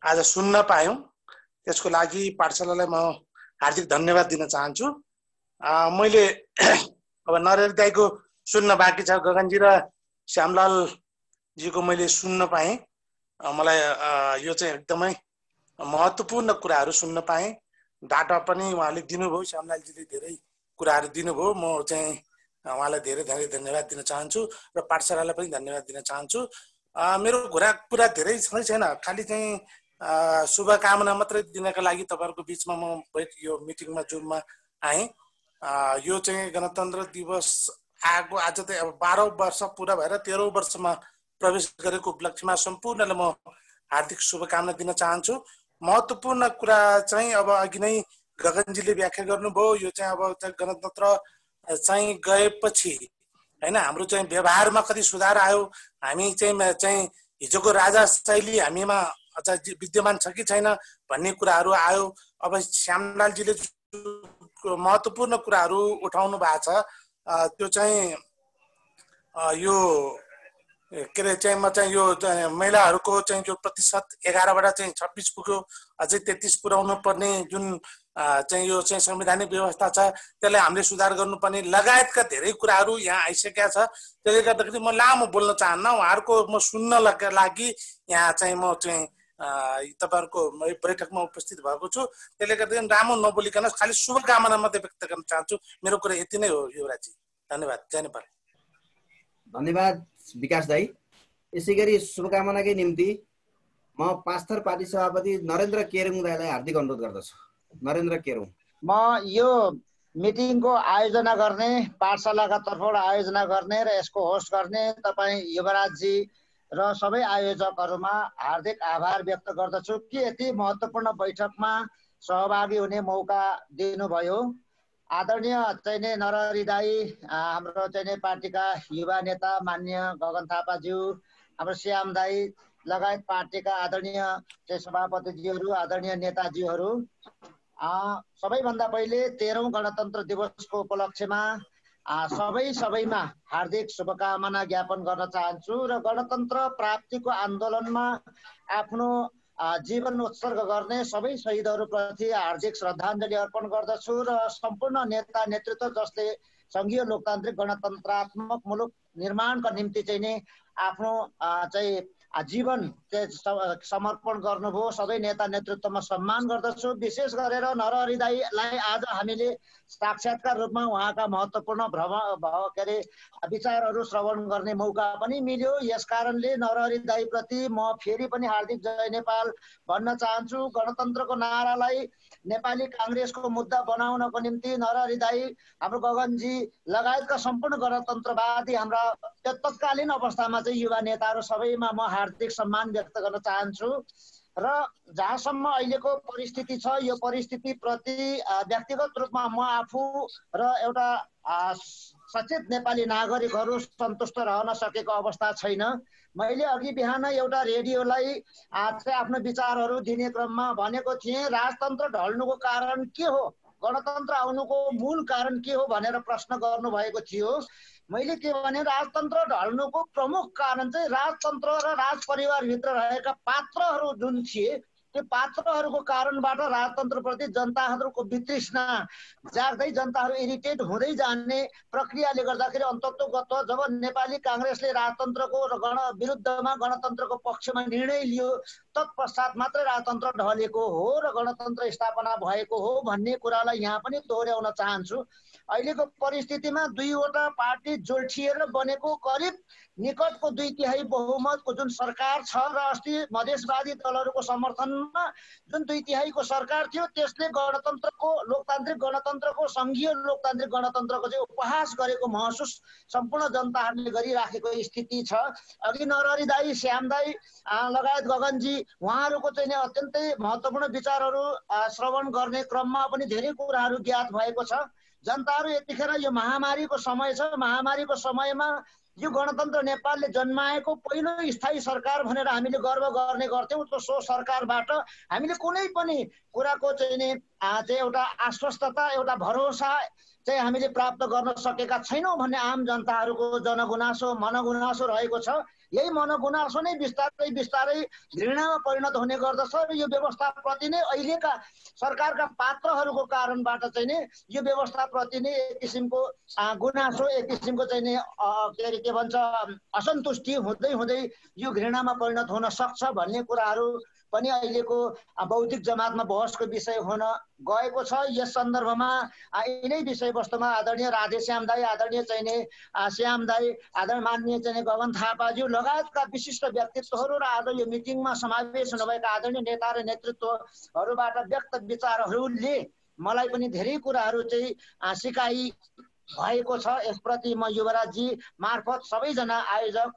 Speaker 6: आज सुन्न पायौँ, त्यसको लागि पाठशालालाई म हार्दिक धन्यवाद दिन चाहन्छु। मैले अब नरहरि दाइको सुन्न बाँकी छ, गगनजी र श्यामलालजीको मैले सुन्न पाएँ। मलाई यो चाहिँ एकदमै महत्त्वपूर्ण कुराहरू सुन्न पाएँ। डाटा पनि उहाँले दिनुभयो, श्यामलालजीले धेरै कुराहरू दिनुभयो। म चाहिँ उहाँलाई धेरै धेरै धन्यवाद दिन चाहन्छु र पाठशालालाई पनि धन्यवाद दिन चाहन्छु। मेरो कुरा धेरै छैन, खालि चाहिँ शुभकामना मात्रै दिनका लागि तपाईँहरूको बिचमा म यो मिटिङमा जुममा आएँ। यो चाहिँ गणतन्त्र दिवस आएको आज चाहिँ अब 12 वर्ष पुरा भएर 13औं वर्षमा प्रवेश गरेको उपलक्ष्यमा सम्पूर्णलाई म हार्दिक शुभकामना दिन चाहन्छु। महत्त्वपूर्ण कुरा चाहिँ अब अघि नै गगनजीले व्याख्या गर्नुभयो, यो चाहिँ अब गणतन्त्र चाहिँ गएपछि हैन हाम्रो चाहिँ व्यवहारमा कति सुधार आयो, हामी चाहिँ हिजोको राजा शैली हामीमा अझ विद्यमान छ कि छैन भन्ने कुराहरू आयो। अब श्यामलालजीले महत्त्वपूर्ण कुराहरू उठाउनु भएको छ, त्यो चाहिँ यो के अरे चाहिँ म चाहिँ यो महिलाहरूको चाहिँ जो प्रतिशत 11बाट चाहिँ 26 पुग्यो, अझै 33 पुर्याउनु पर्ने जुन चाहिँ यो चाहिँ संवैधानिक व्यवस्था छ त्यसलाई हामीले सुधार गर्नुपर्ने लगायतका धेरै कुराहरू यहाँ आइसकेका छ। त्यसले गर्दाखेरि म लामो बोल्न चाहन्न, उहाँहरूको म सुन्न लागि यहाँ चाहिँ म चाहिँ तपाईहरुको बैठकमा उपस्थित भएको छु। त्यसले गर्दा लामो नबोलिकन खालि शुभकामना मात्रै व्यक्त गर्न चाहन्छु। मेरो कुरा यति नै हो युवराजी। धन्यवाद। जय नेपाल।
Speaker 1: धन्यवाद विकास दाई। यसैगरी शुभकामनाकै निम्ति म पास्थर पार्टी सभापति नरेन्द्र केरुङ दाईलाई हार्दिक अनुरोध गर्दछु। नरेन्द्र केरुङ।
Speaker 7: म यो मिटिङको आयोजना गर्ने, पाठशालाका तर्फबाट आयोजना गर्ने र यसको होस्ट गर्ने तपाईँ युवराजजी र सबै आयोजकहरूमा हार्दिक आभार व्यक्त गर्दछु कि यति महत्त्वपूर्ण बैठकमा सहभागी हुने मौका दिनुभयो। आदरणीय चाहिँ नरहरि दाई, हाम्रो चाहिँ पार्टीका युवा नेता माननीय गगन थापाज्यू, हाम्रो श्याम दाई लगायत पार्टीका आदरणीय चाहिँ सभापतिज्यूहरू, आदरणीय नेताजीहरू, सबैभन्दा पहिले 13औं गणतन्त्र दिवसको उपलक्ष्यमा सबैमा हार्दिक शुभकामना ज्ञापन गर्न चाहन्छु र गणतन्त्र प्राप्तिको आन्दोलनमा आफ्नो जीवन उत्सर्ग गर्ने सबै शहीदहरूप्रति हार्दिक श्रद्धाञ्जली अर्पण गर्दछु र सम्पूर्ण नेता नेतृत्व जसले संघीय लोकतान्त्रिक गणतन्त्रात्मक मुलुक निर्माणका निम्ति चाहिँ नि आफ्नो चाहिँ जीवन समर्पण गर्नुभयो, सबै नेता नेतृत्वमा सम्मान गर्दछु। विशेष गरेर नरहरि दाईलाई आज हामीले साक्षात्कार रूपमा उहाँका महत्त्वपूर्ण विचारहरू श्रवण गर्ने मौका पनि मिल्यो। यसकारणले नरहरि दाईप्रति म फेरि पनि हार्दिक जय नेपाल भन्न चाहन्छु। गणतन्त्रको नारालाई नेपाली काङ्ग्रेसको मुद्दा बनाउनको निम्ति नरहरि दाई, हाम्रो गगनजी लगायतका सम्पूर्ण गणतन्त्रवादी हाम्रा तत्कालीन अवस्थामा चाहिँ युवा नेताहरू सबैमा म हार्दिक सम्मान व्यक्त गर्न चाहन्छु र जहाँसम्म अहिलेको परिस्थिति छ यो परिस्थितिप्रति व्यक्तिगत रूपमा म आफू र एउटा सचेत नेपाली नागरिकहरू सन्तुष्ट रहन सकेको अवस्था छैन। मैले अघि बिहान एउटा रेडियोलाई आफ्नो विचारहरू दिने क्रममा भनेको थिएँ, राजतन्त्र ढल्नुको कारण के हो, गणतन्त्र आउनुको मूल कारण के हो भनेर प्रश्न गर्नुभएको थियो। मैले के भने राजतन्त्र ढल्नुको प्रमुख कारण चाहिँ राजतन्त्र र राजपरिवारभित्र रहेका पात्रहरू जुन थिए त्यो पात्रहरूको कारणबाट राजतन्त्रप्रति जनताहरूको वितृष्णा जाग्दै जनताहरू इरिटेट हुँदै जाने प्रक्रियाले गर्दाखेरि अन्ततोगत्वा जब नेपाली काङ्ग्रेसले राजतन्त्रको विरुद्धमा गणतन्त्रको पक्षमा निर्णय लियो तत्पश्चात मात्रै राजतन्त्र ढलेको हो र गणतन्त्र स्थापना भएको हो भन्ने कुरालाई यहाँ पनि दोहोर्याउन चाहन्छु। अहिलेको परिस्थितिमा दुईवटा पार्टी जोल्ठिएर बनेको करिब निकटको 2/3 बहुमतको जुन सरकार छ र अस्ति मधेसवादी दलहरूको समर्थनमा जुन 2/3 को सरकार थियो त्यसले गणतन्त्रको लोकतान्त्रिक गणतन्त्रको संघीय लोकतान्त्रिक गणतन्त्रको चाहिँ उपहास गरेको महसुस सम्पूर्ण जनताहरूले गरिराखेको स्थिति छ। अघि नरहरि दाई, श्याम दाई लगायत गगनजी उहाँहरूको चाहिँ अत्यन्तै महत्त्वपूर्ण विचारहरू श्रवण गर्ने क्रममा पनि धेरै कुराहरू ज्ञात भएको छ। जनताहरू यतिखेर यो महामारीको समय छ, महामारीको समयमा यो गणतन्त्र नेपालले जन्माएको पहिलो स्थायी सरकार भनेर हामीले गर्व गर्ने गर्थ्यौँ। सो सरकारबाट हामीले कुनै पनि कुराको चाहिँ एउटा आश्वस्तता, एउटा भरोसा चाहिँ हामीले प्राप्त गर्न सकेका छैनौँ भन्ने आम जनताहरूको जनगुनासो मनगुनासो रहेको छ। यही मनगुनासो नै बिस्तारै बिस्तारै घृणामा परिणत हुने गर्दछ र यो व्यवस्थाप्रति नै अहिलेका सरकारका पात्रहरूको कारणबाट चाहिँ नि यो व्यवस्थाप्रति नै एक किसिमको गुनासो, एक किसिमको चाहिँ नि के भन्छ असन्तुष्टि हुँदै हुँदै यो घृणामा परिणत हुन सक्छ भन्ने कुराहरू पनि अहिलेको बौद्धिक जमातमा बहसको विषय हुन गएको छ। यस सन्दर्भमा यिनै विषयवस्तुमा आदरणीय राधेश्याम दाई, आदरणीय चाहिँ श्याम दाई, आदरणीय माननीय चाहिँ गगन थापाज्यू लगायतका विशिष्ट व्यक्तित्वहरू र आज यो मिटिङमा समावेश हुनुभएका आदरणीय नेता र नेतृत्वहरूबाट व्यक्त विचारहरूले मलाई पनि धेरै कुराहरू चाहिँ सिकाइ भएको छ। यसप्रति म युवराजजी मार्फत सबैजना आयोजक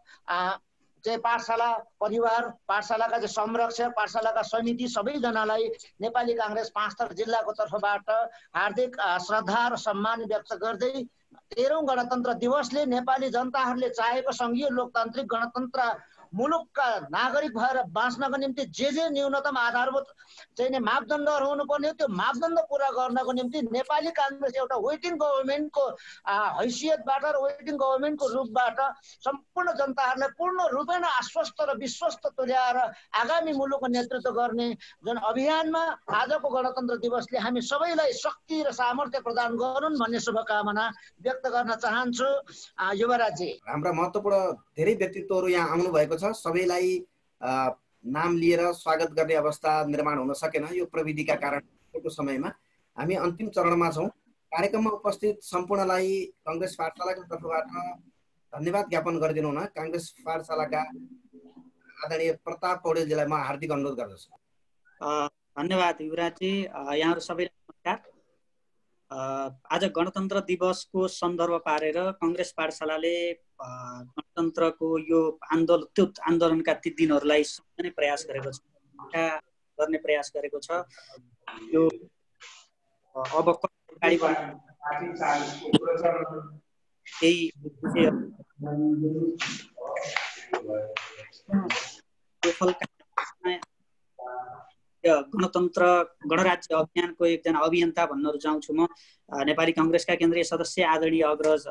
Speaker 7: चाहिँ पाठशाला परिवार, पाठशालाका चाहिँ संरक्षक, पाठशालाका समिति सबैजनालाई नेपाली काङ्ग्रेस पाँचथर जिल्लाको तर्फबाट हार्दिक श्रद्धा र सम्मान व्यक्त गर्दै 13औं गणतन्त्र दिवसले नेपाली जनताहरूले चाहेको सङ्घीय लोकतान्त्रिक गणतन्त्र मुलुकका नागरिक भएर बाँच्नको निम्ति जे न्यूनतम आधारभूत चाहिँ मापदण्डहरू हुनुपर्ने त्यो मापदण्ड पुरा गर्नको निम्ति नेपाली काङ्ग्रेस एउटा वेटिङ गभर्मेन्टको हैसियतबाट र वेटिङ गभर्मेन्टको रूपबाट सम्पूर्ण जनताहरूलाई पूर्ण रूपेण आश्वस्त र विश्वस्त तुल्याएर आगामी मुलुकको नेतृत्व गर्ने जुन अभियानमा आजको गणतन्त्र दिवसले हामी सबैलाई शक्ति र सामर्थ्य प्रदान गरून् भन्ने शुभकामना व्यक्त गर्न चाहन्छु। युवराजी,
Speaker 1: हाम्रा महत्त्वपूर्ण धेरै व्यक्तित्वहरू यहाँ आउनु भएको छ। सबैलाई नाम लिएर स्वागत गर्ने अवस्था निर्माण हुन सकेन यो प्रविधिका कारण। छोटो समयमा हामी अन्तिम चरणमा छौँ। कार्यक्रममा उपस्थित सम्पूर्णलाई काङ्ग्रेस पाठशालाको तर्फबाट धन्यवाद ज्ञापन गरिदिनु हुन काङ्ग्रेस पाठशालाका आदरणीय प्रताप पौडेलजीलाई म हार्दिक अनुरोध गर्दछु।
Speaker 8: धन्यवाद युवराजी। यहाँहरू सबैलाई नमस्कार। आज गणतन्त्र दिवसको सन्दर्भ पारेर काङ्ग्रेस पाठशालाले गणतन्त्रको यो आन्दोलनका ती दिनहरूलाई सम्झने प्रयास गरेको छ, गर्ने प्रयास गरेको छ। यो अब अगाडि गणतन्त्र गणराज्य अभियानको एकजना अभियन्ता भन्न रुचाउँछु म। नेपाली काङ्ग्रेसका केन्द्रीय सदस्य आदरणीय अग्रज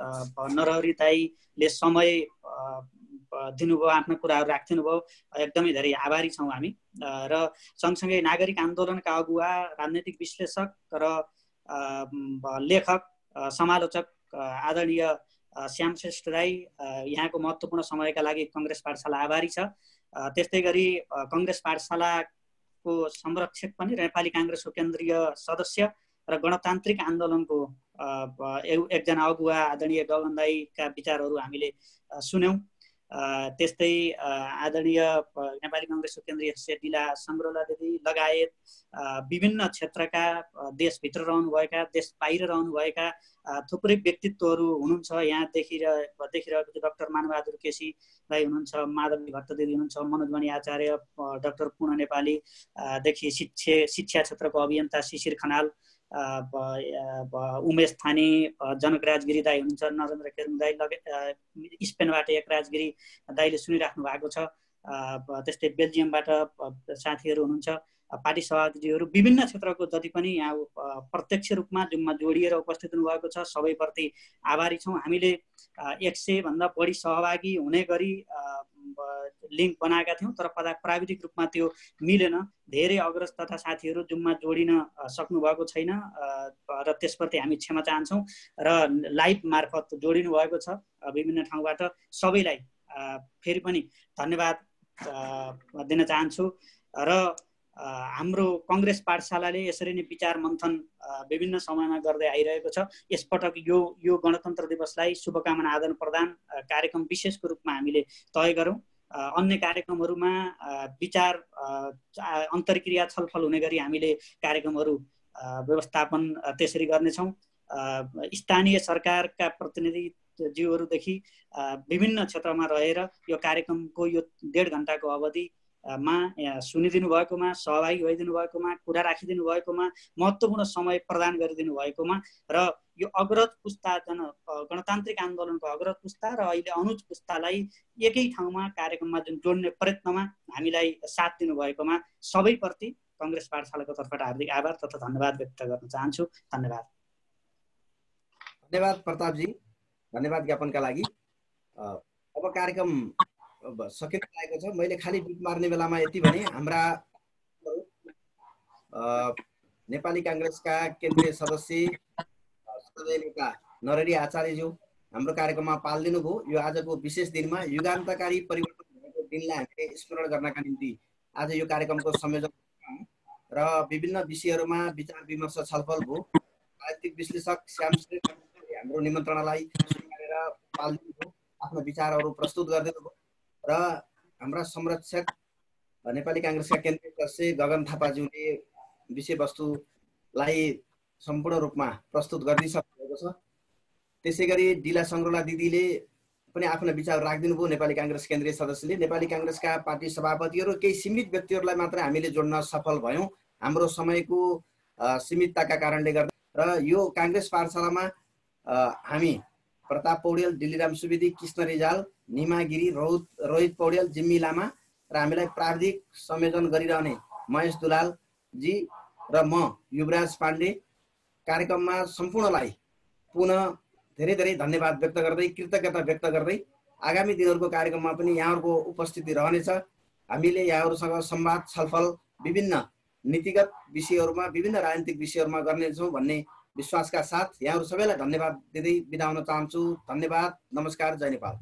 Speaker 8: नरहरि दाइले समय दिनुभयो, आफ्ना कुराहरू राखिदिनु भयो, एकदमै धेरै आभारी छौँ हामी। र सँगसँगै नागरिक आन्दोलनका अगुवा, राजनैतिक विश्लेषक र लेखक समालोचक आदरणीय श्याम श्रेष्ठ दाई, यहाँको महत्त्वपूर्ण समयका लागि काङ्ग्रेस पाठशाला आभारी छ। त्यस्तै गरी काङ्ग्रेस पाठशालाको संरक्षक पनि नेपाली काङ्ग्रेसको केन्द्रीय सदस्य र गणतान्त्रिक आन्दोलनको एकजना अगुवा आदरणीय गगन दाईका विचारहरू हामीले सुन्यौँ। त्यस्तै आदरणीय नेपाली काङ्ग्रेसको केन्द्रीय सदस्य डिला सङ्ग्रोला दिदी लगायत विभिन्न क्षेत्रका देशभित्र रहनुभएका, देश बाहिर रहनुभएका थुप्रै व्यक्तित्वहरू हुनुहुन्छ। यहाँ देखिरहेको चाहिँ डाक्टर मानबहादुर केसी दाई हुनुहुन्छ, माधवी भट्ट दिदी हुनुहुन्छ, मनोजमणि आचार्य, डाक्टर पूर्ण नेपालीदेखि शिक्षा क्षेत्रको अभियन्ता शिशिर खनाल, उमेश थानी, जनकराज गिरी दाई हुनुहुन्छ, नरेन्द्र केरुङ दाई, स्पेनबाट एकराज गिरी दाईले सुनिराख्नु भएको छ। त्यस्तै बेल्जियमबाट साथीहरू हुनुहुन्छ, पार्टी सभापतिहरू, विभिन्न क्षेत्रको जति पनि यहाँ प्रत्यक्ष रूपमा जुममा जोडिएर उपस्थित हुनुभएको छ, सबैप्रति आभारी छौँ। हामीले 100 भन्दा बढी सहभागी हुने गरी लिङ्क बनाएका थियौँ, तर प्राविधिक रूपमा त्यो मिलेन। धेरै अग्रज तथा साथीहरू जुममा जोडिन सक्नु भएको छैन र त्यसप्रति हामी क्षमा चाहन्छौँ। र लाइभ मार्फत जोडिनु भएको छ विभिन्न ठाउँबाट, सबैलाई फेरि पनि धन्यवाद दिन चाहन्छु। र हाम्रो काङ्ग्रेस पाठशालाले यसरी नै विचार मन्थन विभिन्न समयमा गर्दै आइरहेको छ। यसपटक यो गणतन्त्र दिवसलाई शुभकामना आदान प्रदान कार्यक्रम विशेषको रूपमा हामीले तय गरौँ। अन्य कार्यक्रमहरूमा विचार अन्तर्क्रिया छलफल हुने गरी हामीले कार्यक्रमहरू व्यवस्थापन त्यसरी गर्नेछौँ। स्थानीय सरकारका प्रतिनिधिज्यूहरूदेखि विभिन्न क्षेत्रमा रहेर यो कार्यक्रमको यो 1.5 घण्टाको अवधिमा सुनिदिनु भएकोमा, सहभागी भइदिनु भएकोमा, कुरा राखिदिनु भएकोमा, महत्त्वपूर्ण समय प्रदान गरिदिनु भएकोमा र यो अग्रज पुस्ता गणतान्त्रिक आन्दोलनको अग्रज पुस्ता र अहिले अनुज पुस्तालाई एकै ठाउँमा कार्यक्रममा जोड्ने प्रयत्नमा हामीलाई साथ दिनुभएकोमा सबैप्रति काङ्ग्रेस पाठशालाको तर्फबाट हार्दिक आभार तथा धन्यवाद व्यक्त गर्न चाहन्छु। धन्यवाद।
Speaker 1: धन्यवाद प्रतापजी, धन्यवाद ज्ञापनका लागि। अब कार्यक्रम सकिन लागेको छ। मैले खालि बिट मार्ने बेलामा यति भने हाम्रा नेपाली काङ्ग्रेसका केन्द्रीय सदस्य नेता नरहरि आचार्यज्यू हाम्रो कार्यक्रममा पाल्दिनु भयो। यो आजको विशेष दिनमा युगान्तकारी परिवर्तन भएको दिनलाई हामीले स्मरण गर्नका निम्ति आज यो कार्यक्रमको संयोजन र विभिन्न विषयहरूमा विचार विमर्श छलफल भयो। राजनीतिक विश्लेषक श्याम श्रेष्ठले हाम्रो निमन्त्रणालाई स्वीकारेर पाल्दिनु भयो, आफ्नो विचारहरू प्रस्तुत गरिदिनु भयो र हाम्रा संरक्षक नेपाली काङ्ग्रेसका केन्द्रीय सदस्य गगन थापाज्यूले विषयवस्तुलाई सम्पूर्ण रूपमा प्रस्तुत गरिदिइसक्नु भएको छ। त्यसै गरी डिला सङ्ग्रोला दिदीले पनि आफ्ना विचार राखिदिनु भयो नेपाली काङ्ग्रेस केन्द्रीय सदस्यले। नेपाली काङ्ग्रेसका पार्टी सभापतिहरू केही सीमित व्यक्तिहरूलाई मात्र हामीले जोड्न सफल भयौँ हाम्रो समयको सीमितताका कारणले गर्दा। र यो काङ्ग्रेस पाठशालामा हामी प्रताप पौडेल, दिल्लीराम सुवेदी, कृष्ण रिजाल, निमा गिरी, रोहित पौडेल, जिम्मी लामा र हामीलाई प्राविधिक संयोजन गरिरहने महेश दुलाल जी र म युवराज पाण्डे कार्यक्रममा सम्पूर्णलाई पुनः धेरै धेरै धन्यवाद व्यक्त गर्दै कृतज्ञता व्यक्त गर्दै आगामी दिनहरूको कार्यक्रममा पनि यहाँहरूको उपस्थिति रहनेछ। हामीले यहाँहरूसँग संवाद छलफल विभिन्न नीतिगत विषयहरूमा विभिन्न राजनीतिक विषयहरूमा गर्नेछौँ भन्ने विश्वासका साथ यहाँहरू सबैलाई धन्यवाद दिँदै बिदा हुन चाहन्छु। धन्यवाद, नमस्कार, जय नेपाल।